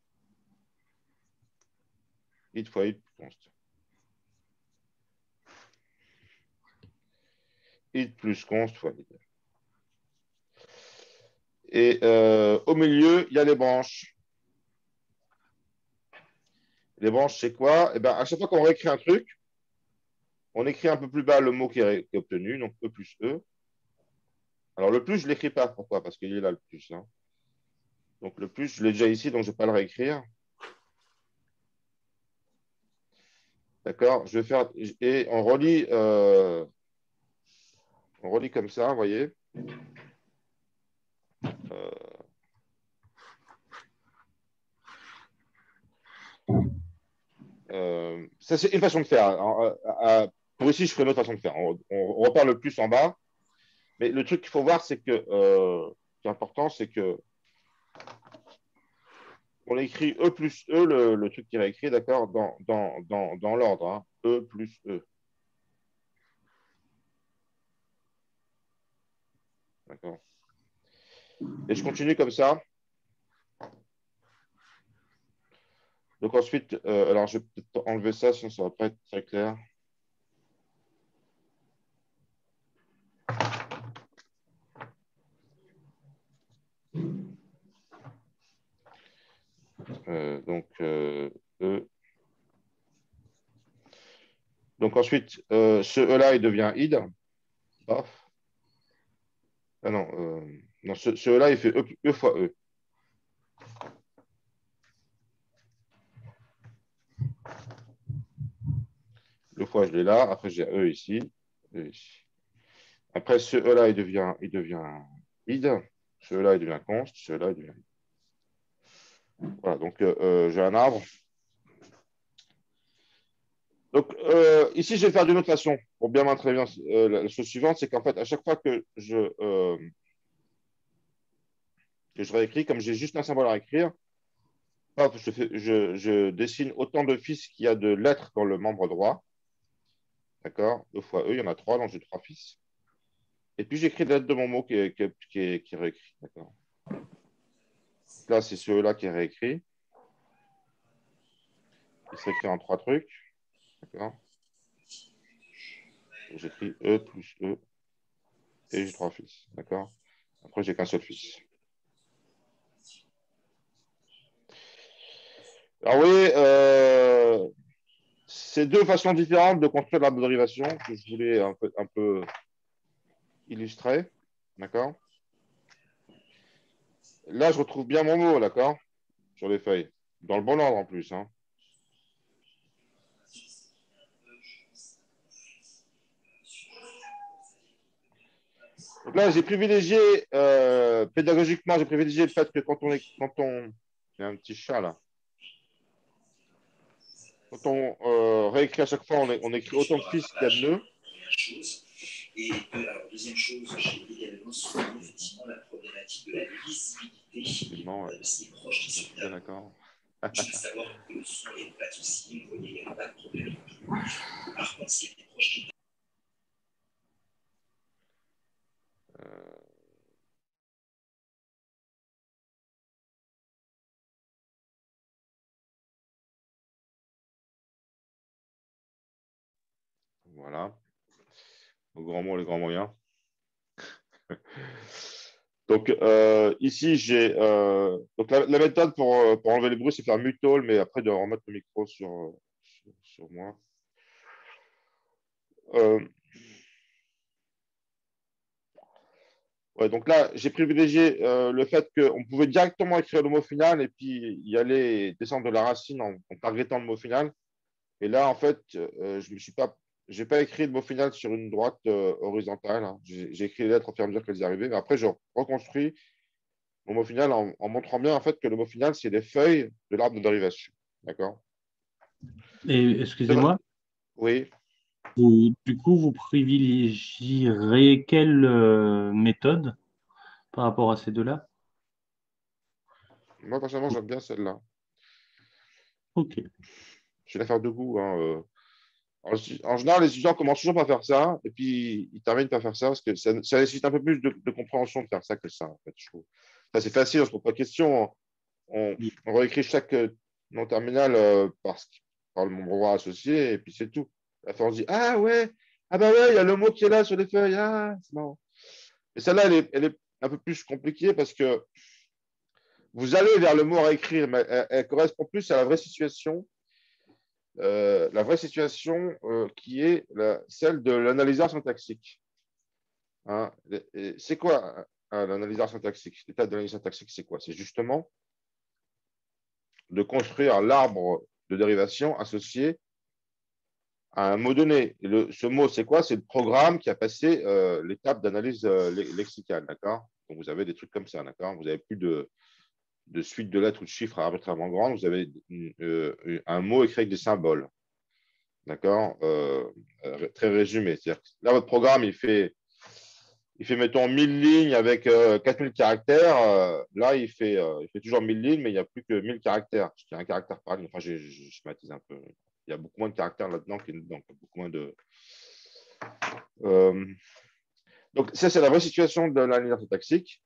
Id fois id const. Id plus const fois id. Et au milieu, il y a les branches. Les branches, c'est quoi? Eh ben, à chaque fois qu'on réécrit un truc, on écrit un peu plus bas le mot qui est obtenu, donc E plus E. Alors, le plus, je ne l'écris pas. Pourquoi? Parce qu'il est là, le plus. Hein. Donc, le plus, je l'ai déjà ici, donc je ne vais pas le réécrire. D'accord? Je vais faire... Et on relie comme ça, vous voyez? Ça, c'est une façon de faire. Pour ici, je ferai une autre façon de faire. On repart le plus en bas. Mais le truc qu'il faut voir, c'est que, qui est important, c'est que on écrit E plus E, le truc qui est écrit, d'accord, dans l'ordre. Hein, E plus E. D'accord. Et je continue comme ça. Donc ensuite, alors je vais peut-être enlever ça, sinon ça ne va pas être très clair. Donc, E. Donc ensuite, ce E-là, il devient id. Paf. Ah non, non ce E-là, il fait E fois E. Le fois, je l'ai là. Après, j'ai E ici. E ici. Après, ce E-là, il devient id. Ce E-là, il devient const. Ce E-là, il devient id. Voilà, donc j'ai un arbre. Donc, ici, je vais le faire d'une autre façon pour bien montrer bien la chose suivante, c'est qu'en fait, à chaque fois que je réécris, comme j'ai juste un symbole à écrire, hop, je dessine autant de fils qu'il y a de lettres dans le membre droit. D'accord? 2 fois E, il y en a 3, donc j'ai 3 fils. Et puis, j'écris la lettre de mon mot qui est réécrit. D'accord? Là, c'est celui-là qui est réécrit. Il s'écrit en 3 trucs. D'accord? J'écris E plus E. Et j'ai 3 fils. D'accord? Après, j'ai qu'un seul fils. Alors oui, c'est 2 façons différentes de construire l'arbre de dérivation que je voulais un peu illustrer. D'accord? Là, je retrouve bien mon mot, d'accord? Sur les feuilles. Dans le bon ordre en plus. Hein. Donc là, j'ai privilégié, pédagogiquement, j'ai privilégié le fait que quand on. Il y a un petit chat là. Quand on réécrit à chaque fois, on écrit autant de fils qu'il y a de nœuds. Et alors, deuxième chose, j'ai également souligné effectivement la problématique de la lisibilité. Ouais. C'est proche des Bien d'accord. Je veux savoir que le son est pas de souci, vous voyez, il n'y a pas de problème. Par contre, c'est proche. Voilà. Au grand mot, les grands moyens. Donc, ici, j'ai. Donc, la méthode pour enlever les bruits, c'est faire mute all, mais après, de remettre le micro sur moi. Ouais, donc là, j'ai privilégié le fait qu'on pouvait directement écrire le mot final et puis y aller descendre de la racine en targetant le mot final. Et là, en fait, je n'ai pas écrit le mot final sur une droite horizontale. Hein. J'ai écrit les lettres au fur et à mesure qu'elles y arrivaient. Mais après, je reconstruis mon mot final en montrant bien en fait que le mot final, c'est les feuilles de l'arbre de dérivation. D'accord? Et excusez-moi, Oui. du coup, vous privilégierez quelle méthode par rapport à ces deux-là? Moi, personnellement, j'aime bien celle-là. Ok. Je vais la faire debout. Hein. En général, les étudiants commencent toujours par faire ça, et puis ils terminent par faire ça, parce que ça nécessite un peu plus de compréhension de faire ça que ça, en fait, je trouve. Ça, c'est facile, on ne se pose pas de questions. On réécrit chaque nom terminal par le nombre droit associé, et puis c'est tout. À la fin, on se dit, ah ouais, ah bah ouais, il y a le mot qui est là sur les feuilles, ah, c'est marrant. Et celle-là, elle est un peu plus compliquée, parce que vous allez vers le mot à écrire, mais elle correspond plus à la vraie situation qui est celle de l'analyseur syntaxique. Hein. C'est quoi l'analyseur syntaxique? L'état de l'analyse syntaxique, c'est quoi? C'est justement de construire l'arbre de dérivation associé à un mot donné. Et ce mot, c'est quoi? C'est le programme qui a passé l'étape d'analyse lexicale. D'accord? Donc, vous avez des trucs comme ça. D'accord? Vous n'avez plus de suite de lettres ou de chiffres arbitrairement grandes. Vous avez un mot écrit avec des symboles. D'accord? Très résumé. C'est-à-dire que là, votre programme, mettons, 1000 lignes avec 4000 caractères. Là, il fait toujours 1000 lignes, mais il n'y a plus que 1000 caractères. Il y a un caractère par ligne. Enfin, je schématise un peu. Il y a beaucoup moins de caractères là-dedans qu'il y a dedans. Beaucoup moins de. Donc, ça, c'est la vraie situation de l'analyse syntaxique.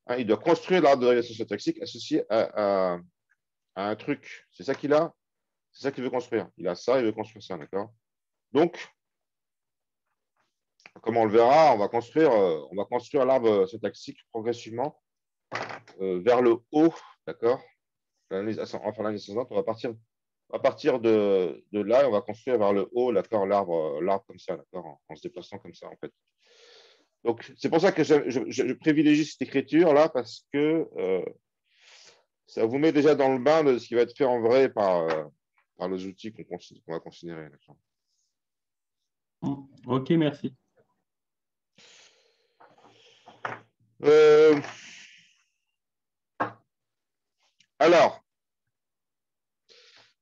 Hein, il doit construire l'arbre de dérivation syntaxique associé à un truc. C'est ça qu'il a. C'est ça qu'il veut construire. Il a ça, il veut construire ça. D'accord? Donc, comme on le verra, on va construire l'arbre syntaxique progressivement vers le haut, d'accord? Enfin, l'analyse ascendante, on va partir de là, et on va construire vers le haut, d'accord, l'arbre comme ça, d'accord, en se déplaçant comme ça, en fait. Donc, c'est pour ça que je privilégie cette écriture-là, parce que ça vous met déjà dans le bain de ce qui va être fait en vrai par les outils qu'on va considérer. D'accord. Ok, merci. Alors,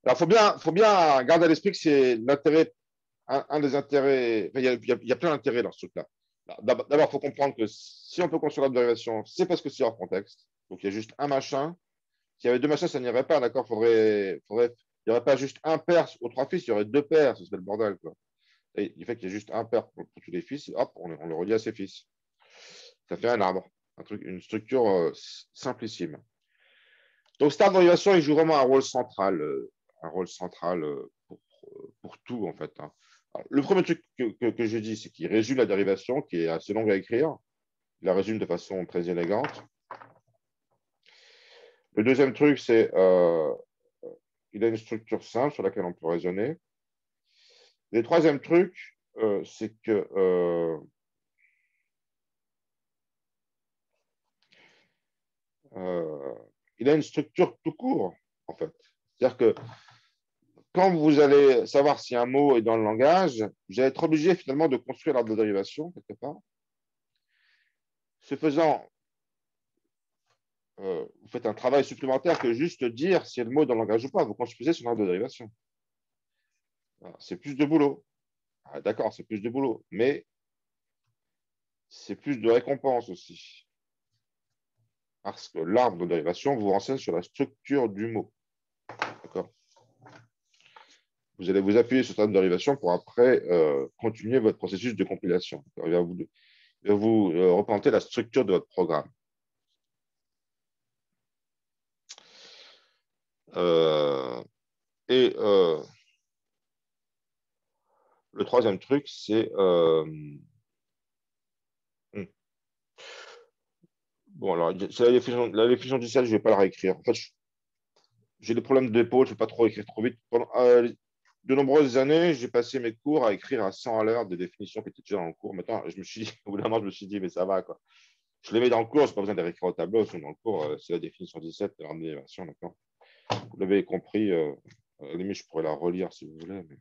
Alors, faut bien garder à l'esprit que c'est l'intérêt, un des intérêts. Enfin, il y a plein d'intérêts dans ce truc-là. D'abord, il faut comprendre que si on peut construire la dérivation, c'est parce que c'est hors contexte. Donc, il y a juste un machin. S'il y avait deux machins, ça n'irait pas, d'accord. Il n'y aurait pas juste un père aux trois fils, il y aurait deux pères, ce serait le bordel, quoi. Et il fait qu'il y a juste un père pour tous les fils, et hop, on le relie à ses fils. Ça fait un arbre, une structure simplissime. Donc, cette dérivation, il joue vraiment un rôle central pour tout, en fait. Hein. Alors, le premier truc que je dis, c'est qu'il résume la dérivation, qui est assez longue à écrire. Il la résume de façon très élégante. Le deuxième truc, c'est qu'il a une structure simple sur laquelle on peut raisonner. Le troisième truc, c'est que il a une structure tout court, en fait. C'est-à-dire que quand vous allez savoir si un mot est dans le langage, vous allez être obligé finalement de construire l'arbre de dérivation, quelque part. Ce faisant, vous faites un travail supplémentaire que juste dire si le mot est dans le langage ou pas. Vous construisez son arbre de dérivation. C'est plus de boulot. Ah, d'accord, c'est plus de boulot, mais c'est plus de récompense aussi. Parce que l'arbre de dérivation vous renseigne sur la structure du mot. D'accord. Vous allez vous appuyer sur cette arbre de dérivation pour après continuer votre processus de compilation. Il va vous représenter la structure de votre programme. Le troisième truc, c'est bon, alors, c'est la définition du ciel, je ne vais pas la réécrire. En fait, j'ai des problèmes d'épaule, je ne vais pas trop écrire trop vite. Pendant de nombreuses années, j'ai passé mes cours à écrire à 100 à l'heure des définitions qui étaient déjà dans le cours. Maintenant, au bout d'un moment, je me suis dit, mais ça va, quoi. Je les mets dans le cours, je n'ai pas besoin de les réécrire au tableau. Dans le cours, c'est la définition 17 de l'arbre de dérivation, d'accord. Vous l'avez compris. À la limite, je pourrais la relire si vous voulez. Mais...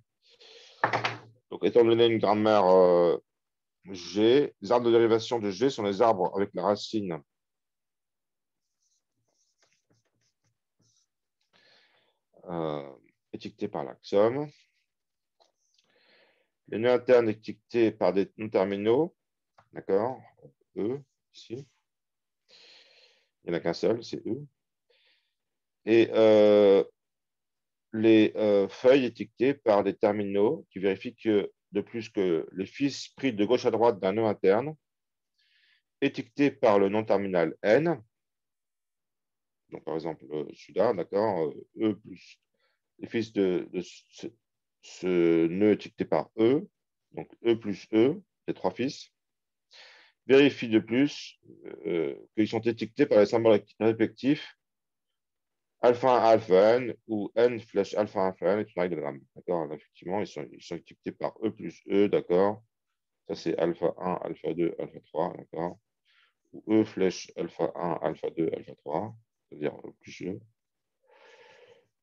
Donc, étant donné une grammaire G, les arbres de dérivation de G sont les arbres avec la racine étiquetée par l'axiome. Les nœuds internes étiquetés par des noms terminaux, d'accord, E, ici. Il n'y en a qu'un seul, c'est E. Et les feuilles étiquetées par des terminaux qui vérifient que, de plus, que les fils pris de gauche à droite d'un nœud interne, étiquetés par le nom terminal N, donc par exemple celui-là, d'accord, E plus les fils de ce nœud étiqueté par E, donc E plus E, les trois fils, vérifie de plus qu'ils sont étiquetés par les symboles respectifs alpha 1 alpha n ou n flèche alpha 1 alpha n est une règle de gramme. D'accord. Effectivement, ils sont étiquetés par E plus E, d'accord. Ça, c'est alpha 1, alpha 2, alpha 3, d'accord. Ou E flèche alpha 1, alpha 2, alpha 3, c'est-à-dire E plus E,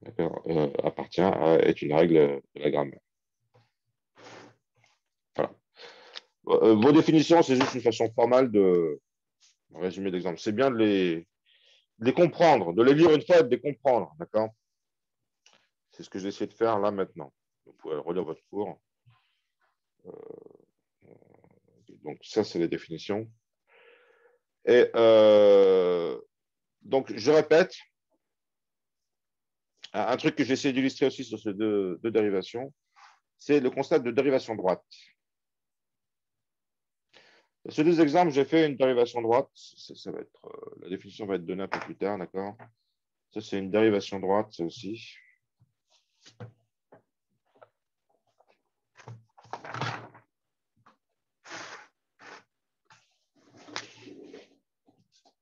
d'accord, est une règle de la grammaire. Voilà. Vos définitions, c'est juste une façon formale de résumer l'exemple. C'est bien de les comprendre, de les lire une fois et de les comprendre, d'accord. C'est ce que j'essaie de faire là maintenant. Vous pouvez relire votre cours. Donc, ça, c'est les définitions. Et donc, je répète, un truc que j'essaie d'illustrer aussi sur ces deux dérivations, c'est le constat de dérivation droite. Sur ces deux exemples, j'ai fait une dérivation droite. Ça va être, la définition va être donnée un peu plus tard, d'accord. Ça, c'est une dérivation droite, ça aussi.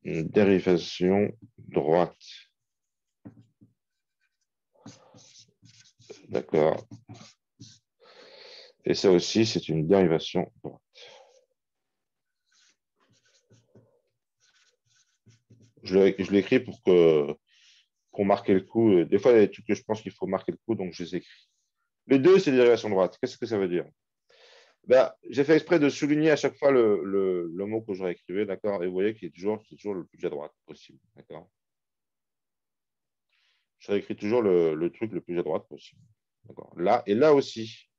Une dérivation droite. D'accord. Et ça aussi, c'est une dérivation droite. Je l'écris pour marquer le coup. Des fois, il y a des trucs que je pense qu'il faut marquer le coup, donc je les écris. Les deux, c'est des dérivations droites. Qu'est-ce que ça veut dire? Ben, j'ai fait exprès de souligner à chaque fois le mot que j'aurais écrivé, d'accord? Et vous voyez qu'il est toujours le plus à droite possible, d'accord? je réécris toujours le truc le plus à droite possible. Là, et là aussi.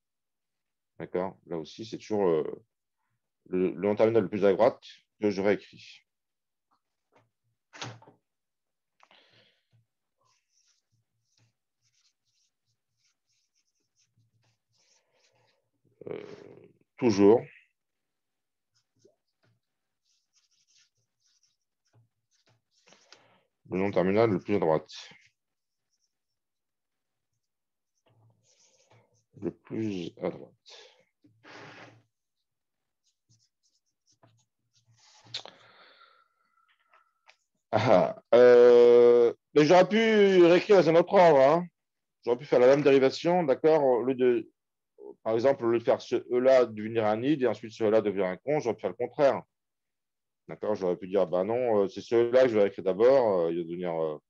D'accord. Là aussi, c'est toujours le nom terminal le plus à droite que je réécris. Toujours. Le nom terminal le plus à droite. Le plus à droite. Mais j'aurais pu réécrire dans un autre ordre. Hein. J'aurais pu faire la même dérivation, d'accord, au lieu de, par exemple, au lieu de faire ce E-là devenir un id et ensuite ce E-là devenir un const, j'aurais pu faire le contraire. D'accord, j'aurais pu dire, bah non, c'est ce E-là que je vais réécrire d'abord, il va devenir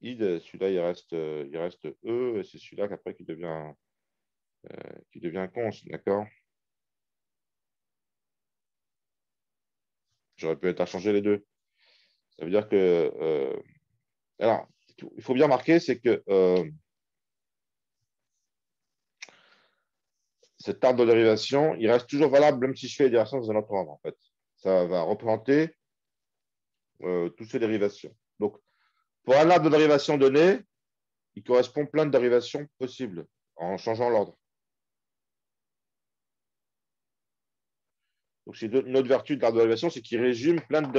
id, celui-là il reste E, et c'est celui-là qu'après qui devient const, d'accord. J'aurais pu interchanger les deux. Ça veut dire que alors, il faut bien remarquer, c'est que cet arbre de dérivation, il reste toujours valable même si je fais les dérivations dans un autre ordre, en fait. Ça va représenter toutes ces dérivations. Donc, pour un arbre de dérivation donné, il correspond plein de dérivations possibles en changeant l'ordre. Donc, c'est une autre vertu de l'arbre de dérivation, c'est qu'il résume plein de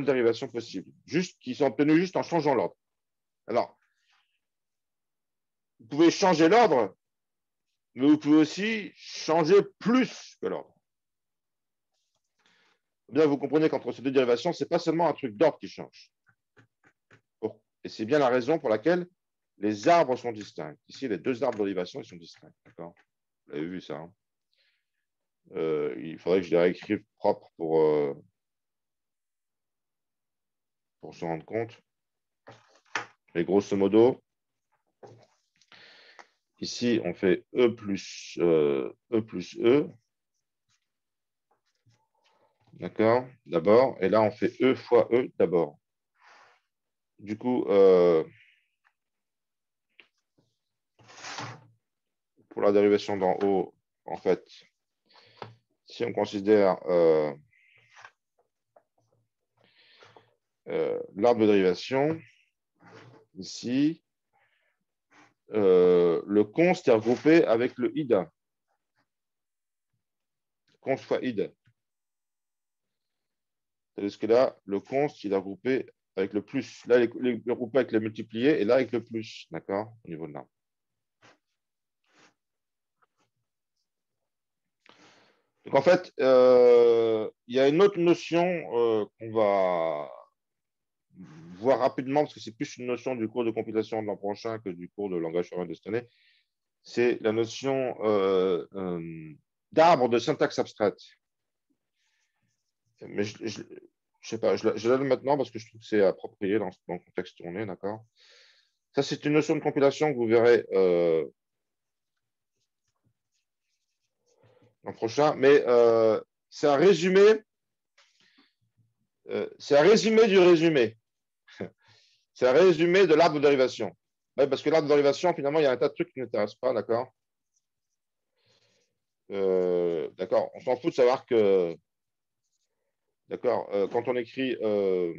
dérivations possibles, juste qui sont obtenues juste en changeant l'ordre. Alors, vous pouvez changer l'ordre, mais vous pouvez aussi changer plus que l'ordre. Bien, vous comprenez qu'entre ces deux dérivations, ce n'est pas seulement un truc d'ordre qui change. Et c'est bien la raison pour laquelle les arbres sont distincts. Ici, les deux arbres de dérivation, ils sont distincts. D'accord ? Vous avez vu ça. Hein, il faudrait que je les réécrive propres pour se rendre compte. Mais grosso modo, ici, on fait E plus E. D'accord ? D'abord. Et là, on fait E fois E d'abord. Du coup, pour la dérivation d'en haut, en fait, si on considère l'arbre de dérivation, ici, le const est regroupé avec le id. Const fois id. C'est-à-dire que là, le const, il est regroupé avec le plus. Là, il est regroupé avec le multiplié et là, avec le plus. D'accord ? Au niveau de l'arbre. Donc, en fait, il y a une autre notion qu'on va voir rapidement, parce que c'est plus une notion du cours de compilation de l'an prochain que du cours de langage formel de cette année. C'est la notion d'arbre de syntaxe abstraite. Mais je ne sais pas, je la donne maintenant parce que je trouve que c'est approprié dans le contexte où on est, d'accord ? Ça, c'est une notion de compilation que vous verrez l'an prochain, mais c'est un résumé du résumé. C'est un résumé de l'arbre de dérivation. Ouais, parce que l'arbre de dérivation, finalement, il y a un tas de trucs qui ne m'intéressent pas, d'accord ? D'accord, on s'en fout de savoir que, d'accord, quand on écrit E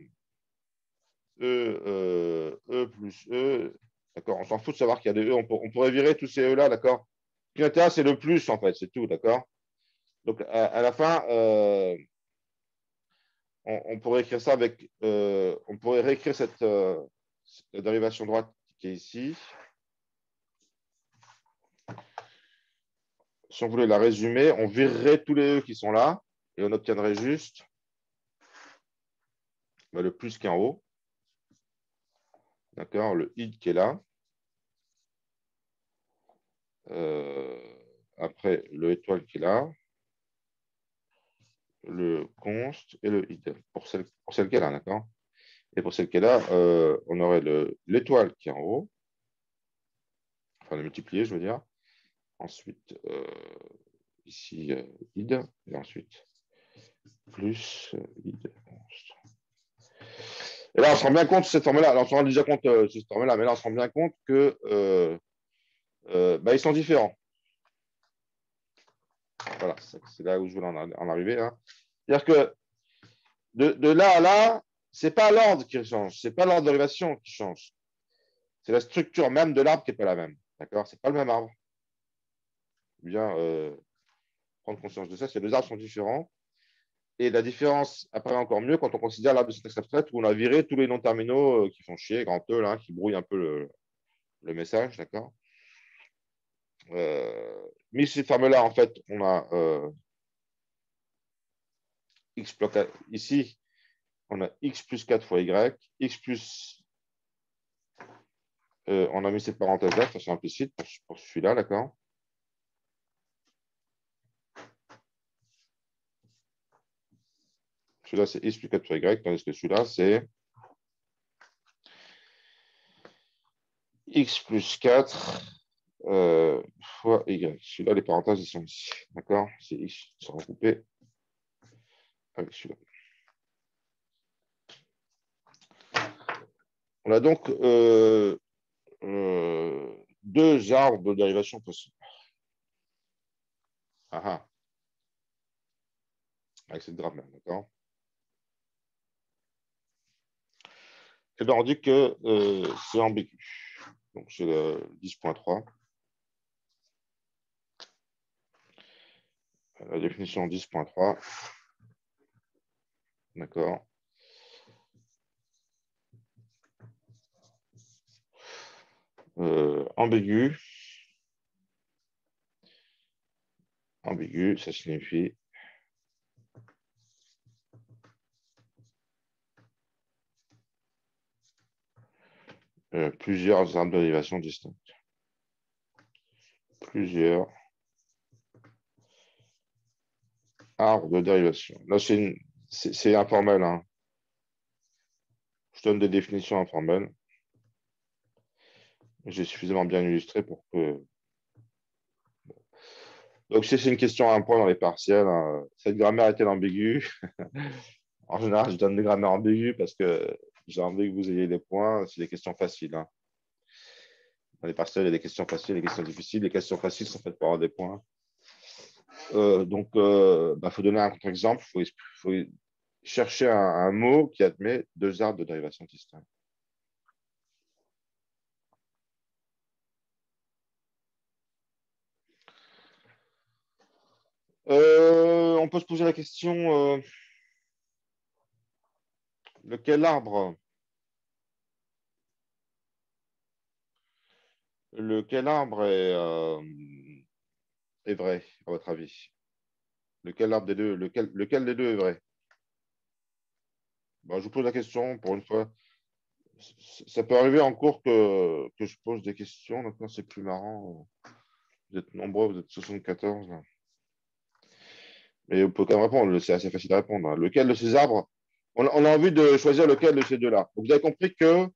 plus E, d'accord, on s'en fout de savoir qu'il y a des E, on pourrait virer tous ces E-là, d'accord. Ce qui m'intéresse, c'est le plus, en fait, c'est tout, d'accord. Donc, à la fin, on pourrait écrire ça avec, on pourrait réécrire cette dérivation droite qui est ici. Si on voulait la résumer, on virerait tous les E qui sont là et on obtiendrait juste le plus qui est en haut. D'accord, le id qui est là. Après, le étoile qui est là. Le const et le id. Pour celle qui est là, d'accord. Et pour celle qui est là, on aurait l'étoile qui est en haut. Enfin, le multiplié, je veux dire. Ensuite, ici, id. Et ensuite, plus id const. Et là, on se rend bien compte de cette formule-là. Alors, on se rend déjà compte de cette formule-là, mais là, on se rend bien compte que ils sont différents. Voilà, c'est là où je voulais en arriver. Hein. C'est-à-dire que de là à là, ce n'est pas l'ordre qui change, ce n'est pas l'ordre de dérivation qui change. C'est la structure même de l'arbre qui n'est pas la même. D'accord? Ce n'est pas le même arbre. Bien prendre conscience de ça, ces deux arbres sont différents. Et la différence apparaît encore mieux quand on considère l'arbre de syntaxe abstraite où on a viré tous les noms terminaux qui font chier, grand E, là, qui brouillent un peu le message. D'accord? Mis cette formule-là, en fait, on a x bloc ici, on a x plus 4 fois y, x plus. On a mis cette parenthèse-là de façon implicite pour celui-là, d'accord? Celui-là, c'est x plus 4 fois y, tandis que celui-là, c'est x plus 4 fois y. Celui-là, les parenthèses, ils sont ici. D'accord? C'est x, ils sont regroupés avec celui-là. On a donc deux arbres de dérivation possibles. Avec cette grammaire, d'accord? Et bien, on dit que c'est ambigu. Donc, c'est le 10.3. La définition 10.3. D'accord. Ambigu. Ambigu, ça signifie plusieurs arbres de dérivation distincts. Plusieurs arbres de dérivation. Là, c'est informel. Hein. Je donne des définitions informelles. J'ai suffisamment bien illustré pour que... Donc, si c'est une question à un point dans les partiels, hein, cette grammaire est-elle ambiguë? En général, je donne des grammaires ambiguës parce que j'ai envie que vous ayez des points. C'est des questions faciles. Hein. Dans les partiels, il y a des questions faciles, des questions difficiles. Les questions faciles sont faites pour avoir des points. Donc, faut donner un contre-exemple. Il faut chercher un mot qui admet deux arbres de dérivation distincts. On peut se poser la question, lequel arbre est vrai, à votre avis? Lequel arbre des deux, lequel des deux est vrai? Je vous pose la question pour une fois. Ça peut arriver en cours que je pose des questions. Maintenant, c'est plus marrant. Vous êtes nombreux, vous êtes 74. Là. Mais vous pouvez quand même répondre. C'est assez facile à répondre. Hein. Lequel de ces arbres? On a envie de choisir lequel de ces deux-là. Vous avez compris que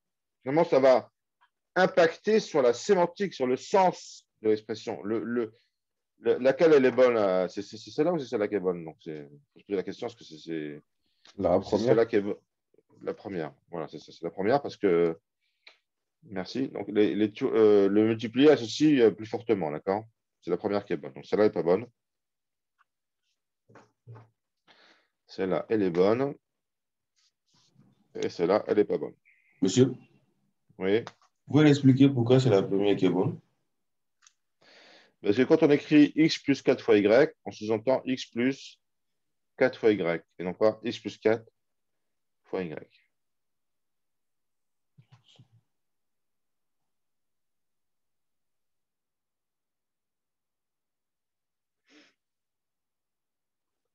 vraiment, ça va impacter sur la sémantique, sur le sens de l'expression. Laquelle elle est bonne? C'est celle-là ou c'est celle-là qui est bonne? Donc, je pose la question, est-ce que c'est La première. celle-là qui est la première? Voilà, c'est la première parce que... Merci. Donc, le multiplier associe plus fortement, d'accord? C'est la première qui est bonne. Donc, celle-là n'est pas bonne. Celle-là, elle est bonne. Et celle-là, elle n'est pas bonne. Monsieur, Oui. vous pouvez expliquer pourquoi c'est la première qui est bonne? Parce que quand on écrit x plus 4 fois y, on sous-entend x plus 4 fois y, et non pas x plus 4 fois y.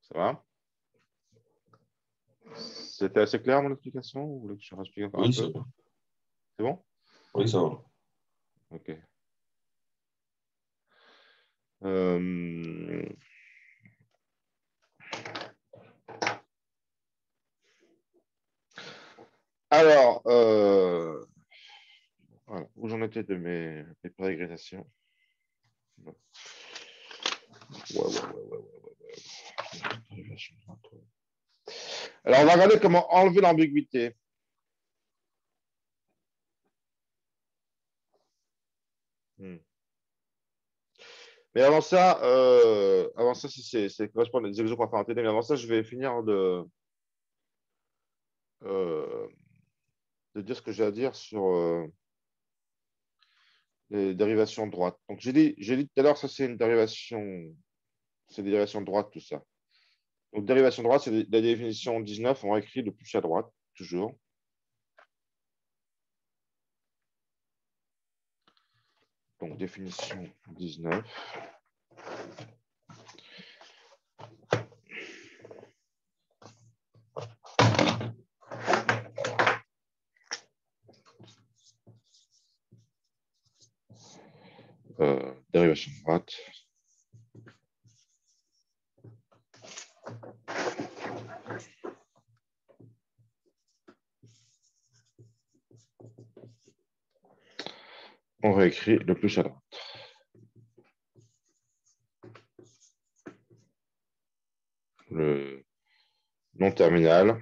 Ça va? C'était assez clair mon explication? Vous voulez que je explique encore un peu? C'est bon? Oui, ça va. Ok. Alors, voilà, où j'en étais de mes prérégressions. Ouais. Alors, on va regarder comment enlever l'ambiguïté. Mais avant ça, si c'est correspond à des exos qu'on va faire en TD, mais avant ça, je vais finir de dire ce que j'ai à dire sur les dérivations droites. Donc, j'ai dit tout à l'heure, ça, c'est une dérivation, c'est des dérivations droites, tout ça. Donc, dérivation droite, c'est la définition 19, on écrit le plus à droite, toujours. Donc, définition 19. Dérivation droite. On réécrit le plus à droite. Le non terminal,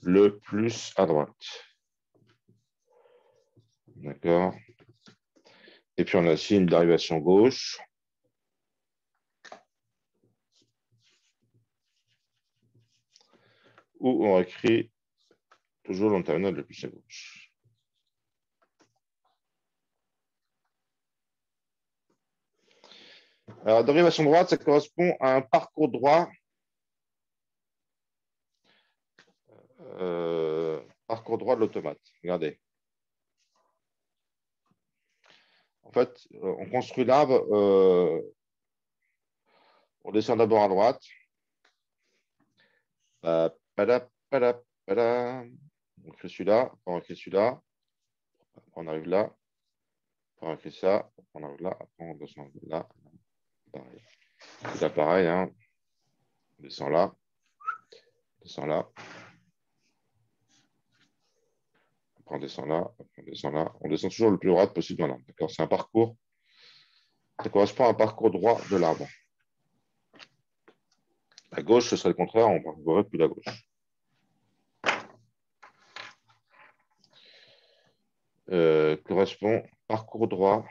le plus à droite. D'accord. Et puis on a aussi une dérivation gauche. Où on écrit toujours le non terminal le plus à gauche. Alors, dérivation droite, ça correspond à un parcours droit. Parcours droit de l'automate. Regardez. En fait, on construit l'arbre. On descend d'abord à droite. On écrit celui-là. On écrit celui-là. On arrive là. On écrit ça. On arrive là. Après, on descend là. Pareil. C'est pareil. Hein. On descend là. On descend là. Après, on descend là. Après, on descend là. On descend toujours le plus droit possible dans l'arbre. D'accord. C'est un parcours. Ça correspond à un parcours droit de l'arbre. À gauche, ce serait le contraire. On parcourrait plus la gauche. Correspond parcours droit.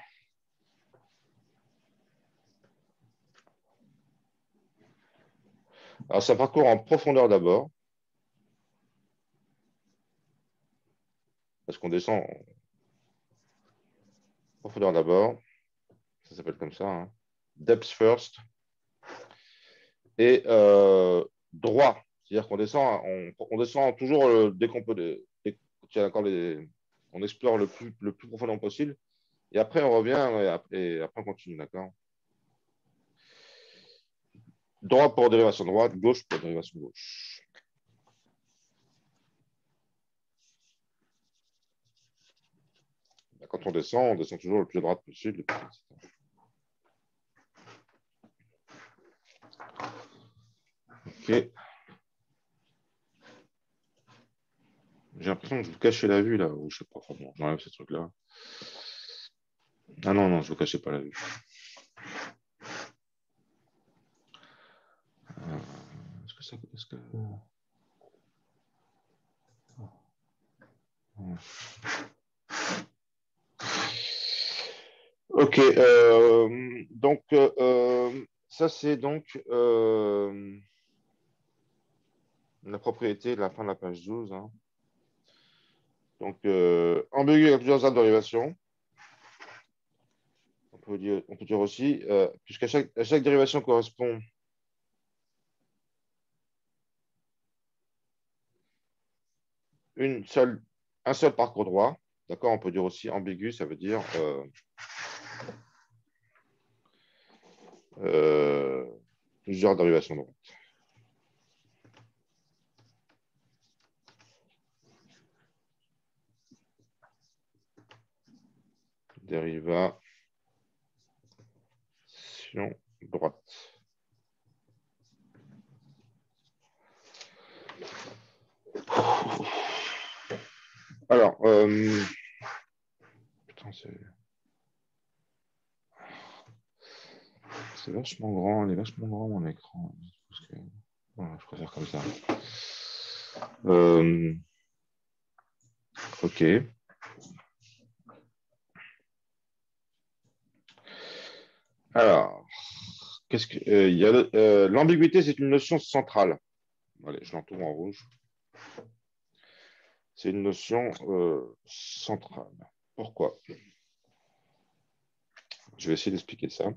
Alors, c'est un parcours en profondeur d'abord. Parce qu'on descend en profondeur d'abord. Ça s'appelle comme ça. Hein. Depth first. Et droit. C'est-à-dire qu'on descend, on descend toujours dès qu'on peut. On explore le plus profondément possible. Et après, on revient et après, on continue. D'accord. Droit pour dérivation droite, gauche pour dérivation gauche. Quand on descend toujours le plus droit possible. Ok. J'ai l'impression que je vous cachez la vue là, ou je sais pas, enfin, bon, j'enlève ce truc-là. Ah non, non, je vous cachez pas la vue. Est-ce que ça. Est-ce que... Ok, donc ça c'est donc la propriété de la fin de la page 12. Hein. Donc ambigu avec plusieurs arbres de dérivation. On peut dire aussi, puisqu'à chaque dérivation correspond un seul parcours droit. D'accord, on peut dire aussi ambigu, ça veut dire plusieurs dérivations droites. Dérivation droite. Alors, putain, c'est vachement grand, il est vachement grand mon écran. Parce que... voilà, je préfère comme ça. Ok. Alors, il y a l'ambiguïté, c'est une notion centrale. Allez, je l'entoure en rouge. C'est une notion centrale. Pourquoi? Je vais essayer d'expliquer ça.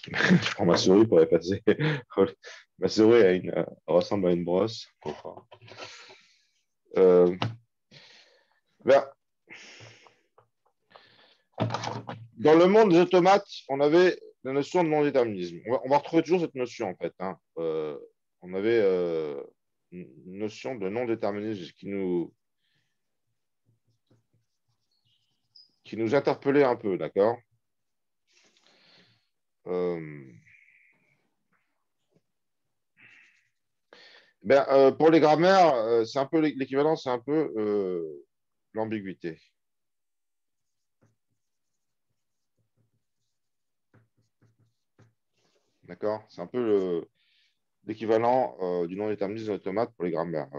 Je prends ma souris pour effacer. Ma souris ressemble à une brosse. Ben, dans le monde des automates, on avait la notion de non-déterminisme. On va retrouver toujours cette notion, en fait. Hein. On avait une notion de non-déterminisme qui nous interpellait un peu, d'accord? Pour les grammaires, c'est un peu l'équivalent, c'est un peu l'ambiguïté. D'accord? C'est un peu l'équivalent du non-déterminisme automate pour les grammaires,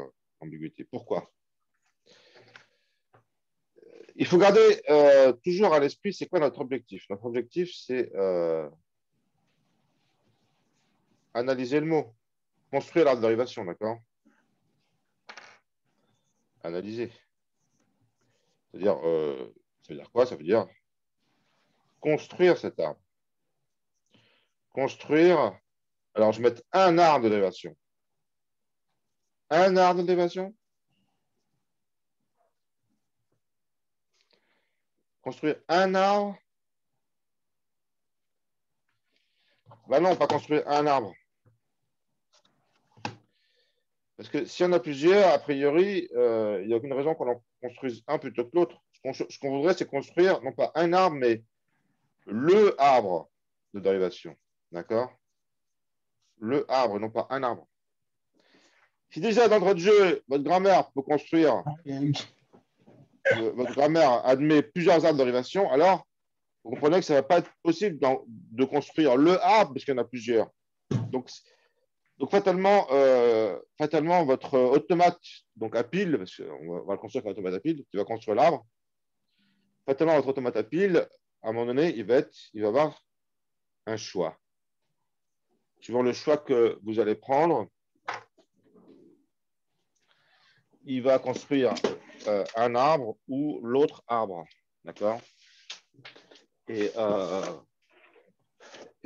ambiguïté. Pourquoi? Il faut garder toujours à l'esprit, c'est quoi notre objectif? Notre objectif, c'est analyser le mot, construire l'arbre de dérivation, d'accord? Analyser. C'est-à-dire, ça veut dire quoi? Ça veut dire construire cet arbre. Construire. Alors, je vais mettre un arbre de dérivation. Un arbre de dérivation? Construire un arbre? Ben non, pas construire un arbre. Parce que si on a plusieurs, a priori, il n'y a aucune raison qu'on en construise un plutôt que l'autre. Ce qu'on voudrait, c'est construire, non pas un arbre, mais le arbre de dérivation. D'accord? Le arbre, non pas un arbre. Si déjà, d'entrée de jeu, votre grammaire peut construire, votre grammaire admet plusieurs arbres de dérivation, alors vous comprenez que ça ne va pas être possible de construire le arbre parce qu'il y en a plusieurs. Donc fatalement, votre automate donc à pile, parce qu'on va le construire avec un automate à pile, qui va construire l'arbre, fatalement, votre automate à pile, à un moment donné, il va avoir un choix. Suivant le choix que vous allez prendre, il va construire un arbre ou l'autre arbre. D'accord? Et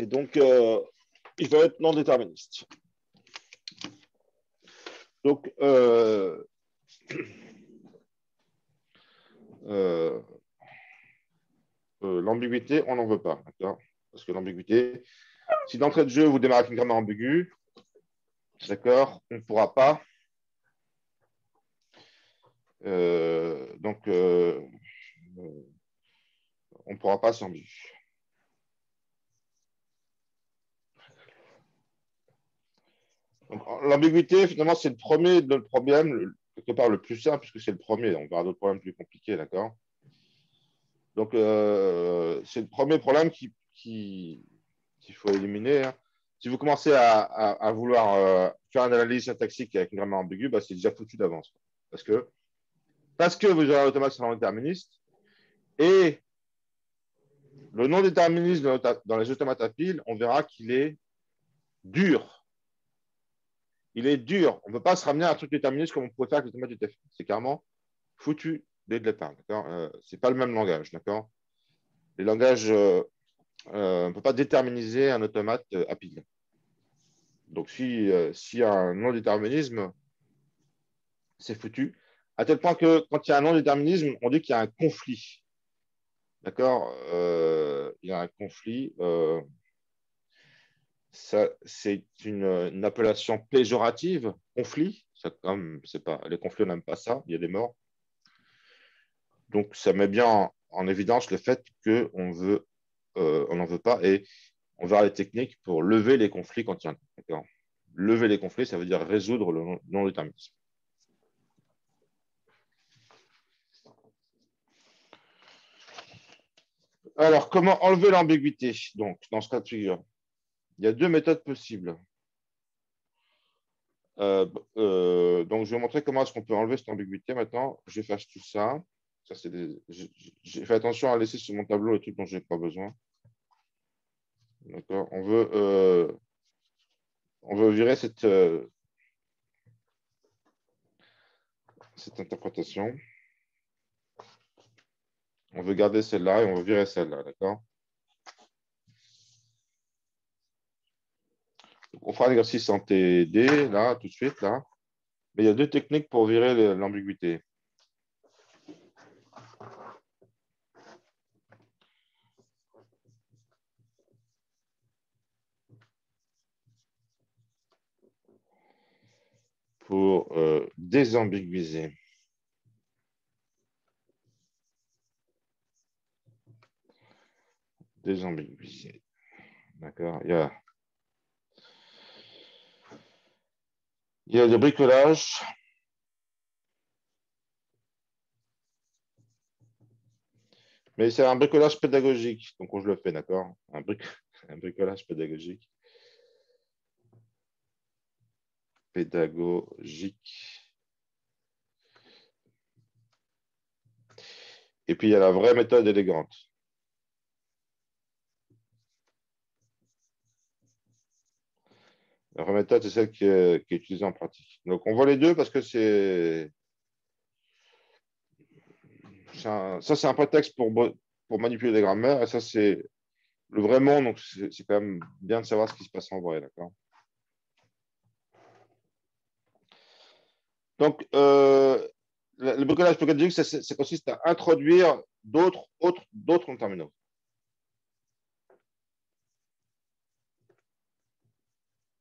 donc, il va être non déterministe. Donc, l'ambiguïté, on n'en veut pas. D'accord? Parce que l'ambiguïté, si d'entrée de jeu, vous démarrez avec une grammaire ambiguë, d'accord, on ne pourra pas. On ne pourra pas s'ambiguer. L'ambiguïté, finalement, c'est le premier de notre problème, quelque part le plus simple, puisque c'est le premier. On verra d'autres problèmes plus compliqués, d'accord? Donc, c'est le premier problème qu'il faut éliminer. Hein. Si vous commencez à vouloir faire une analyse syntaxique avec une grammaire ambiguë, c'est déjà foutu d'avance. Parce que vous avez un automate sur non-déterministe et le non-déterminisme dans les automates à pile, on verra qu'il est dur. Il est dur. On ne peut pas se ramener à un truc déterministe comme on pourrait faire avec l'automate du TF. C'est carrément foutu dès le départ. Ce n'est pas le même langage. D'accord? Les langages, on ne peut pas déterminiser un automate à pile. Donc, s'il y a un non-déterminisme, c'est foutu. À tel point que quand il y a un non-déterminisme, on dit qu'il y a un conflit. D'accord? Il y a un conflit. C'est une appellation péjorative, conflit. Les conflits, on n'aime pas ça. Il y a des morts. Donc, ça met bien en évidence le fait qu'on n'en veut pas. Et on verra les techniques pour lever les conflits quand il y en a. D'accord? Lever les conflits, ça veut dire résoudre le non-déterminisme. Alors, comment enlever l'ambiguïté? Donc, dans ce cas de figure, il y a deux méthodes possibles. Donc, je vais montrer comment est-ce qu'on peut enlever cette ambiguïté maintenant. J'efface tout ça. J'ai fait attention à laisser sur mon tableau les trucs dont je n'ai pas besoin. D'accord. On veut virer cette interprétation. On veut garder celle-là et on veut virer celle-là. D'accord. On fera l'exercice en TD, là, tout de suite, là. Mais il y a deux techniques pour virer l'ambiguïté. Pour désambiguiser. Désambiguiser. D'accord. Il y a le bricolage. Mais c'est un bricolage pédagogique. Donc, je le fais, d'accord. Un bricolage pédagogique. Pédagogique. Et puis, il y a la vraie méthode élégante. La vraie méthode, c'est celle qui est utilisée en pratique. Donc, on voit les deux parce que ça, c'est un prétexte pour manipuler les grammaires. Et ça, c'est le vrai monde. Donc, c'est quand même bien de savoir ce qui se passe en vrai, d'accord. Donc, le bricolage pédagogique, ça consiste à introduire d'autres noms terminaux.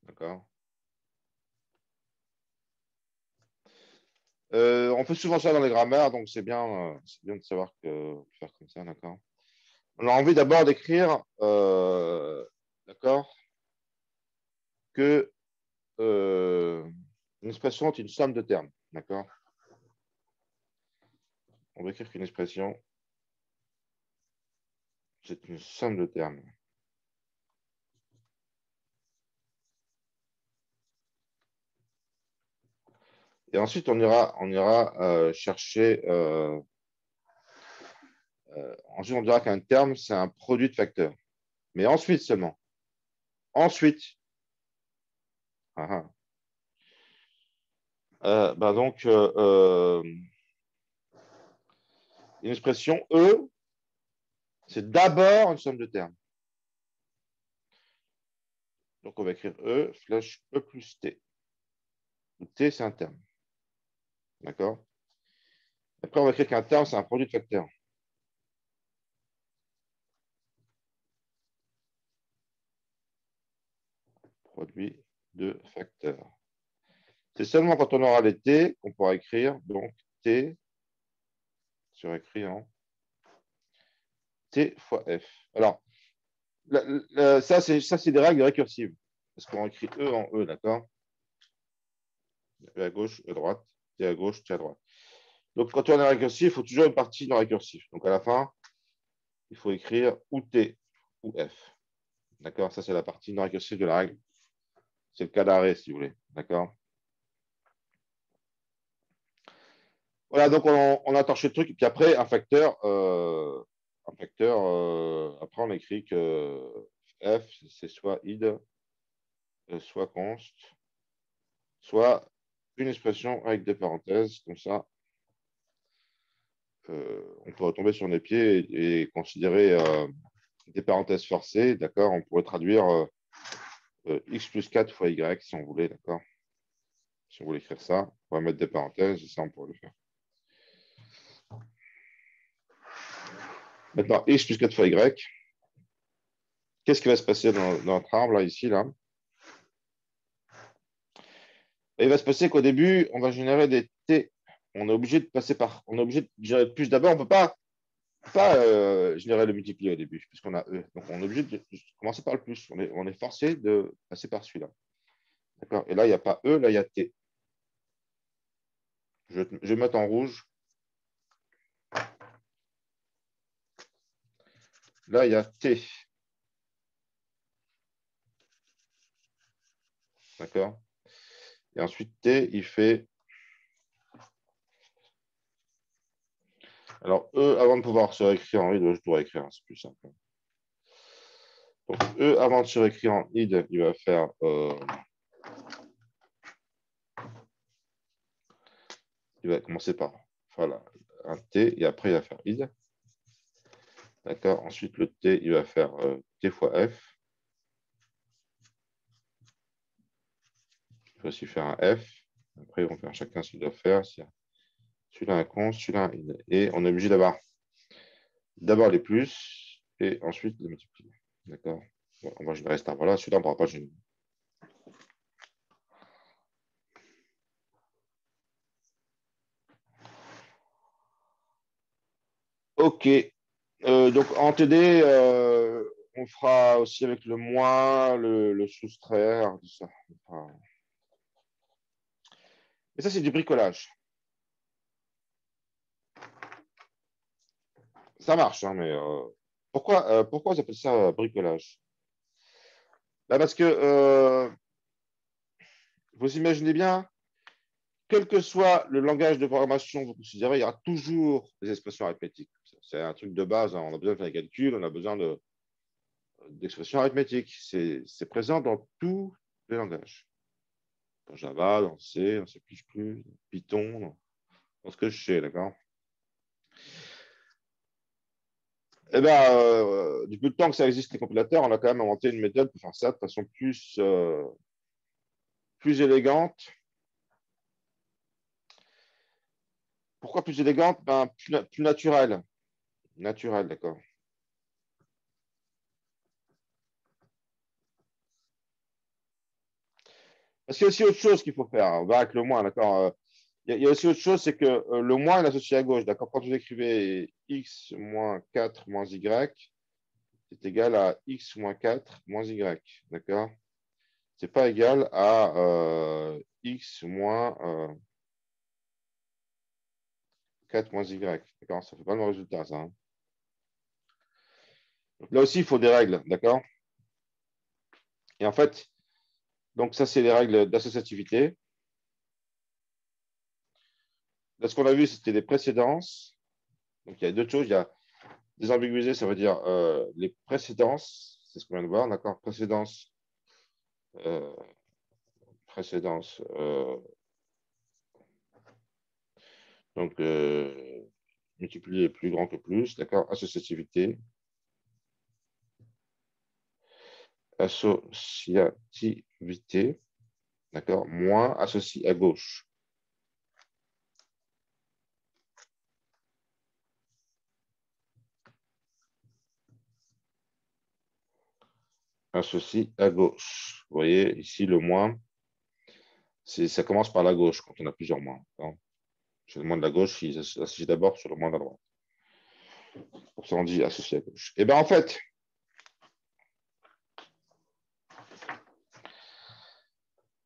D'accord. On fait souvent ça dans les grammaires, donc c'est bien de savoir faire comme ça, d'accord. On a envie d'abord d'écrire, d'accord, que une expression est une somme de termes, d'accord. On va écrire qu'une expression, c'est une somme de termes. Et ensuite, on ira chercher. Ensuite, on dira qu'un terme, c'est un produit de facteurs. Mais ensuite seulement. Ensuite. Donc, une expression E, c'est d'abord une somme de termes. Donc, on va écrire E slash E plus T. T, c'est un terme. D'accord. Après, on va écrire qu'un terme, c'est un produit de facteurs. Produit de facteurs. C'est seulement quand on aura les T qu'on pourra écrire, donc T sera écrit en T fois F. Alors, ça, c'est des règles récursives. Parce qu'on écrit E en E, d'accord. E à gauche, E à droite, T à gauche, T à droite. Donc, quand on est récursif, il faut toujours une partie non récursif. Donc, à la fin, il faut écrire ou T ou F. D'accord. Ça, c'est la partie non récursive de la règle. C'est le cas d'arrêt, si vous voulez. D'accord. Voilà, donc on a torché le truc. Et puis après, un facteur, après, on écrit que F, c'est soit id, soit const, soit une expression avec des parenthèses, comme ça. On peut retomber sur les pieds et considérer des parenthèses forcées, d'accord. On pourrait traduire x plus 4 fois y, si on voulait, d'accord. Si on voulait écrire ça, on va mettre des parenthèses, et ça, on pourrait le faire. Maintenant, x plus 4 fois y. Qu'est-ce qui va se passer dans notre arbre, là, ici, là? Et il va se passer qu'au début, on va générer des t. On est obligé de passer par. On est obligé de générer le plus d'abord. On ne peut pas générer le multiplié au début, puisqu'on a E. Donc, on est obligé de commencer par le plus. On est forcé de passer par celui-là. D'accord. Et là, il n'y a pas E, là, il y a T. Je vais mettre en rouge. Là, il y a T. D'accord. Et ensuite, T, il fait... Alors, E, avant de pouvoir se réécrire en id, je dois écrire, c'est plus simple. Donc, E, avant de se réécrire en id, il va faire... il va commencer par voilà, un T, et après, il va faire id. D'accord. Ensuite, le T, il va faire T fois F. Il faut aussi faire un F. Après, ils vont faire chacun ce qu'il doit faire. Celui-là un const, celui-là un id. Et on est obligé d'avoir d'abord les plus et ensuite les multiplier. D'accord. Bon, on va générer cet arbre-là. Celui-là, on ne pourra pas générer. OK. Donc, en TD, on fera aussi avec le moins, le soustraire, tout ça. Enfin... Et ça, c'est du bricolage. Ça marche, hein, mais pourquoi on appelle ça bricolage? Là, parce que vous imaginez bien, quel que soit le langage de programmation que vous considérez, il y aura toujours des expressions arithmétiques. C'est un truc de base, hein. On a besoin de faire des calculs, on a besoin d'expressions arithmétiques. C'est présent dans tous les langages. Dans Java, dans C, dans C++, dans Python, dans ce que je sais, d'accord? Eh bien, depuis le temps que ça existe, les compilateurs, on a quand même inventé une méthode pour faire ça de façon plus élégante. Pourquoi plus élégante? Ben, plus naturelle. Naturelle, d'accord. Parce qu'il y a aussi autre chose qu'il faut faire. On va avec le moins, d'accord. Il y a aussi autre chose, c'est que le moins est associé à gauche, d'accord. Quand vous écrivez x moins 4 moins y, c'est égal à x moins 4 moins y, d'accord. C'est pas égal à x moins 4 moins y, d'accord. Ça fait pas le même résultat, ça. Hein. Donc, là aussi, il faut des règles, d'accord. Et en fait, donc ça, c'est les règles d'associativité. Là, ce qu'on a vu, c'était les précédences. Donc, il y a deux choses. Il y a désambiguïser, ça veut dire les précédences. C'est ce qu'on vient de voir, d'accord. Précédence. Précédence. Donc, multiplier plus grand que plus, d'accord. Associativité. Associativité, d'accord. Moins associé à gauche. Associé à gauche. Vous voyez, ici, le moins, ça commence par la gauche quand on a plusieurs moins. Sur le moins de la gauche, il s'associe d'abord sur le moins de la droite. Pour ça, on dit associé à gauche. Et bien, en fait,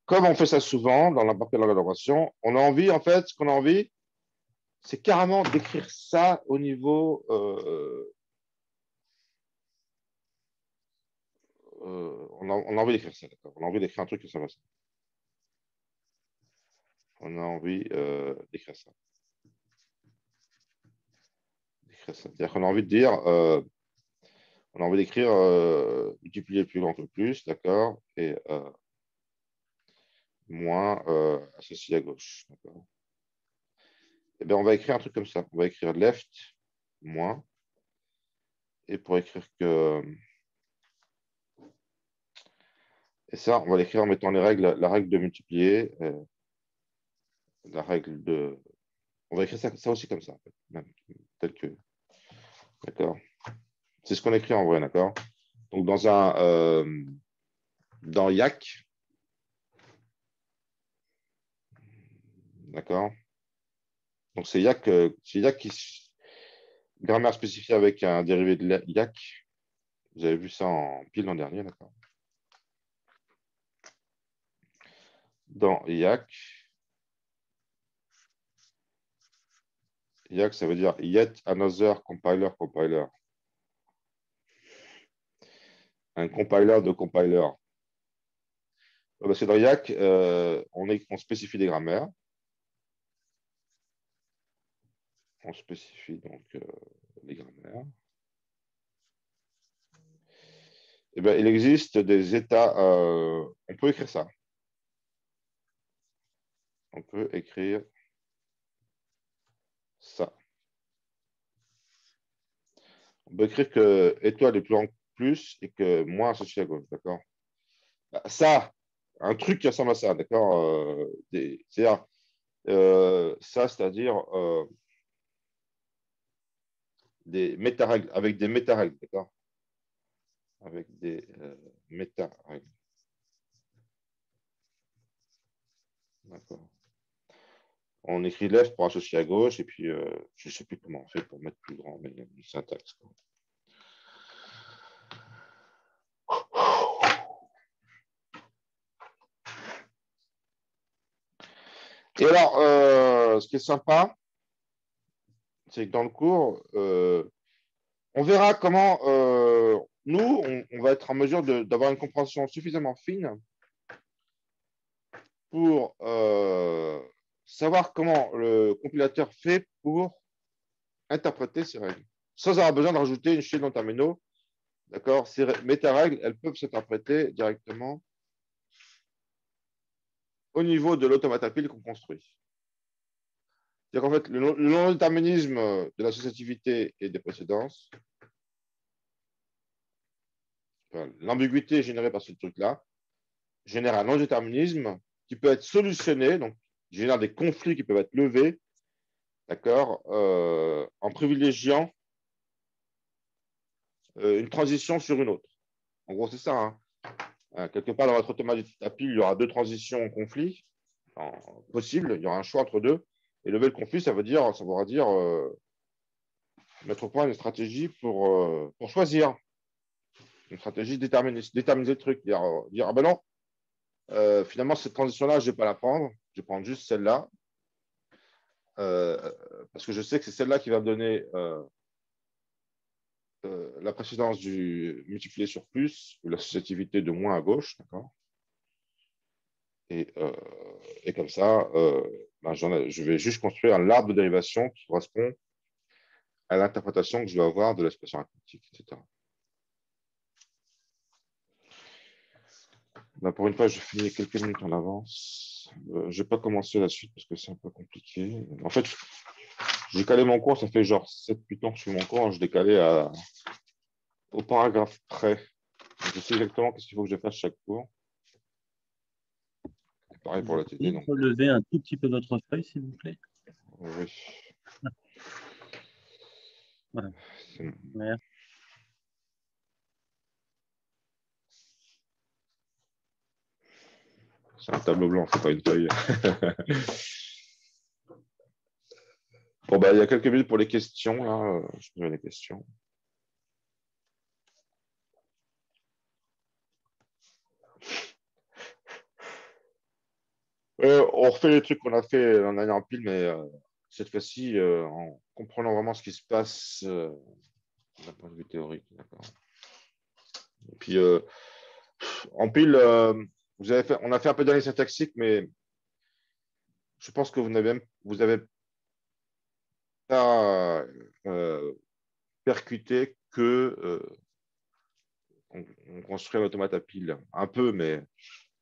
comme on fait ça souvent dans n'importe quelle collaboration, on a envie, en fait, ce qu'on a envie, c'est carrément d'écrire ça au niveau. On a envie d'écrire ça, d'accord. On a envie d'écrire un truc que ça va ça. On a envie d'écrire ça. C'est-à-dire qu'on a envie de dire, on a envie d'écrire multiplier plus grand que plus, d'accord, et moins associé à gauche, d'accord. Eh bien, on va écrire un truc comme ça. On va écrire left moins, et pour écrire que et ça, on va l'écrire en mettant la règle de multiplier, la règle de. On va écrire ça aussi comme ça, en fait, même, tel que. D'accord. C'est ce qu'on écrit en vrai, d'accord. Donc, dans YAC, d'accord. Donc, c'est YAC qui grammaire spécifiée avec un dérivé de YAC. Vous avez vu ça en pile l'an dernier, d'accord. Dans YAC, YAC, ça veut dire Yet Another Compiler. Un compiler de compiler. C'est dans YAC, on spécifie des grammaires. On spécifie donc les grammaires. Eh bien, il existe des états. On peut écrire ça. On peut écrire ça. On peut écrire que étoile est plus en plus et que moins associé à gauche, d'accord? Ça, un truc qui ressemble à ça, d'accord? C'est-à-dire, ça, c'est-à-dire des méta-règles, avec des méta-règles, d'accord? Avec des méta-règles. D'accord. On écrit left pour associer à gauche, et puis je ne sais plus comment on fait pour mettre plus grand, mais il y a une syntaxe. Et alors, ce qui est sympa, c'est que dans le cours, on verra comment nous, on va être en mesure d'avoir une compréhension suffisamment fine pour savoir comment le compilateur fait pour interpréter ces règles, sans avoir besoin de rajouter une chaîne non terminaux. D'accord? Ces méta-règles, elles peuvent s'interpréter directement au niveau de l'automate à pile qu'on construit. C'est-à-dire qu'en fait, le non-déterminisme de l'associativité et des précédences, l'ambiguïté générée par ce truc-là, génère un non-déterminisme qui peut être solutionné, donc génère des conflits qui peuvent être levés, d'accord, en privilégiant une transition sur une autre. En gros, c'est ça. Hein. Quelque part, dans votre automate à pile, il y aura deux transitions en conflit possibles. Il y aura un choix entre deux. Et lever le conflit, ça voudra dire mettre au point une stratégie pour choisir. Une stratégie déterminer le truc. Dire ah ben non, finalement, cette transition-là, je ne vais pas la prendre. Je vais prendre juste celle-là. Parce que je sais que c'est celle-là qui va me donner la précédence du multiplié sur plus, ou l'associativité de moins à gauche, d'accord? Et comme ça, je vais juste construire l'arbre de dérivation qui correspond à l'interprétation que je vais avoir de l'expression arithmétique, etc. Là, pour une fois, je finis quelques minutes en avance. Je ne vais pas commencer la suite parce que c'est un peu compliqué. En fait, j'ai calé mon cours, ça fait genre 7-8 ans que je fais mon cours, je l'ai calé au paragraphe près. Je sais exactement ce qu'il faut que je fasse chaque cours. Pareil pour la TD. Vous pouvez lever un tout petit peu votre feuille, s'il vous plaît. Oui. Voilà. Merci. C'est un tableau blanc, c'est pas une feuille. Bon, il y a quelques minutes pour les questions. Là. Je peux donner les questions. On refait les trucs qu'on a fait l'an dernier en pile, mais cette fois-ci, en comprenant vraiment ce qui se passe d'un point de vue théorique. Et puis, en pile, on a fait un peu d'analyse syntaxique, mais je pense que vous avez pas percuté que on construit un automate à pile. Un peu, mais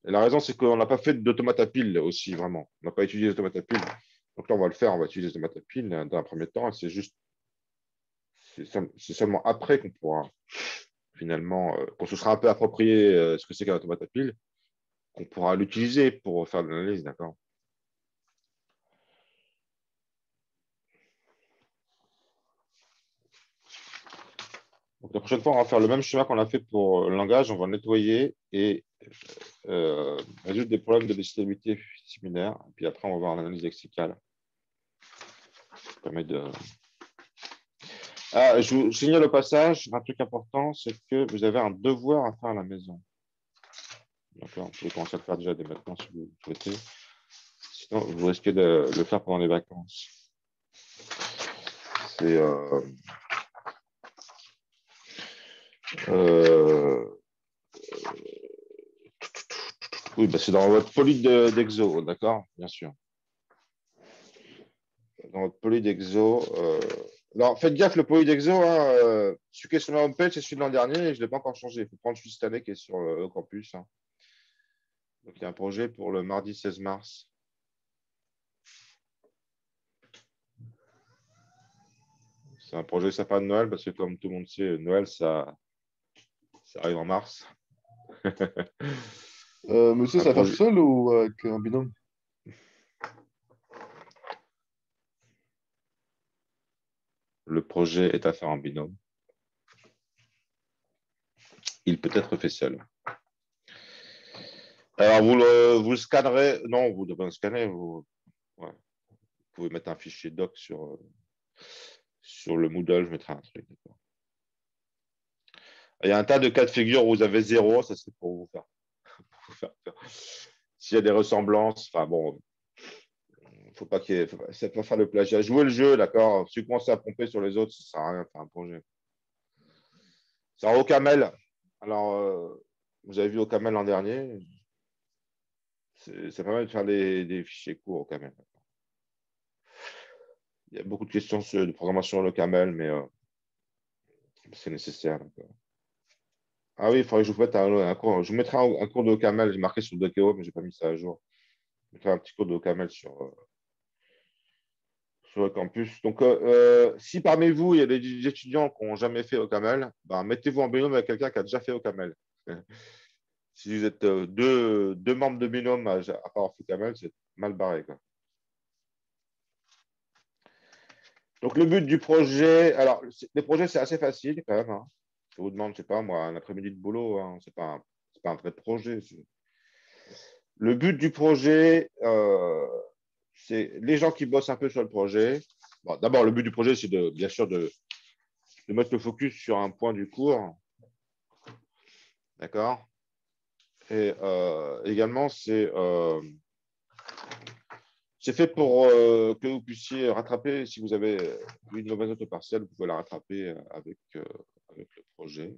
la raison, c'est qu'on n'a pas fait d'automate à pile aussi, vraiment. On n'a pas utilisé d'automate à pile. Donc là, on va le faire, on va utiliser d'automate à pile dans un premier temps. C'est seulement après qu'on pourra finalement, qu'on se sera un peu approprié ce que c'est qu'un automate à pile, qu'on pourra l'utiliser pour faire de l'analyse, d'accord? Donc, la prochaine fois, on va faire le même schéma qu'on a fait pour le langage. On va nettoyer et résoudre des problèmes de décisibilité similaires. Et puis après, on va voir l'analyse lexicale. Ça permet de... je vous signale au passage, un truc important, c'est que vous avez un devoir à faire à la maison. D'accord, vous pouvez commencer à le faire déjà dès maintenant si vous souhaitez. Sinon, vous risquez de le faire pendant les vacances. C'est... Oui, bah, c'est dans votre poly d'exo, d'accord, bien sûr. Dans votre poly d'exo. Alors, faites gaffe, le poly d'exo, hein, celui qui est sur ma homepage, c'est celui de l'an dernier et je ne l'ai pas encore changé. Il faut prendre celui de cette année qui est sur le campus. Hein. Donc, il y a un projet pour le mardi 16 mars. C'est un projet sapin de Noël parce que, comme tout le monde sait, Noël, ça arrive en mars. Monsieur, Un ça va faire projet- seul ou avec un binôme? Le projet est à faire en binôme. Il peut être fait seul. Alors, vous le scannerez. Non, vous devez le scanner. Ouais. Vous pouvez mettre un fichier doc sur le Moodle. Je mettrai un truc. Il y a un tas de cas de figure où vous avez 0. Ça, c'est pour vous faire peur. S'il y a des ressemblances, enfin bon, faut pas qu'il y ait, c'est pas faire le plagiat. Jouer le jeu, d'accord. Si vous commencez à pomper sur les autres, ça ne sert à rien de faire un projet. C'est en OCaml. Alors, vous avez vu OCaml l'an dernier. C'est pas mal de faire des fichiers courts OCaml. Il y a beaucoup de questions de programmation OCaml, mais c'est nécessaire. Ah oui, il faudrait que je vous mette un cours. Je vous mettrai un cours de OCaml. J'ai marqué sur le Doceo, mais je n'ai pas mis ça à jour. Je mettrai un petit cours de OCaml sur le campus. Donc, si parmi vous, il y a des étudiants qui n'ont jamais fait OCaml, ben, mettez-vous en binôme avec quelqu'un qui a déjà fait OCaml. Si vous êtes deux membres de binôme à part OCaml, c'est mal barré, quoi. Donc, le but du projet, alors, les projets, c'est assez facile quand même. Hein. Je vous demande, je ne sais pas, moi, un après-midi de boulot, hein, ce n'est pas un vrai projet. Le but du projet, c'est les gens qui bossent un peu sur le projet. Bon, d'abord, le but du projet, c'est bien sûr de mettre le focus sur un point du cours. D'accord? Et également, c'est fait pour que vous puissiez rattraper, si vous avez une mauvaise note partielle, vous pouvez la rattraper avec le projet.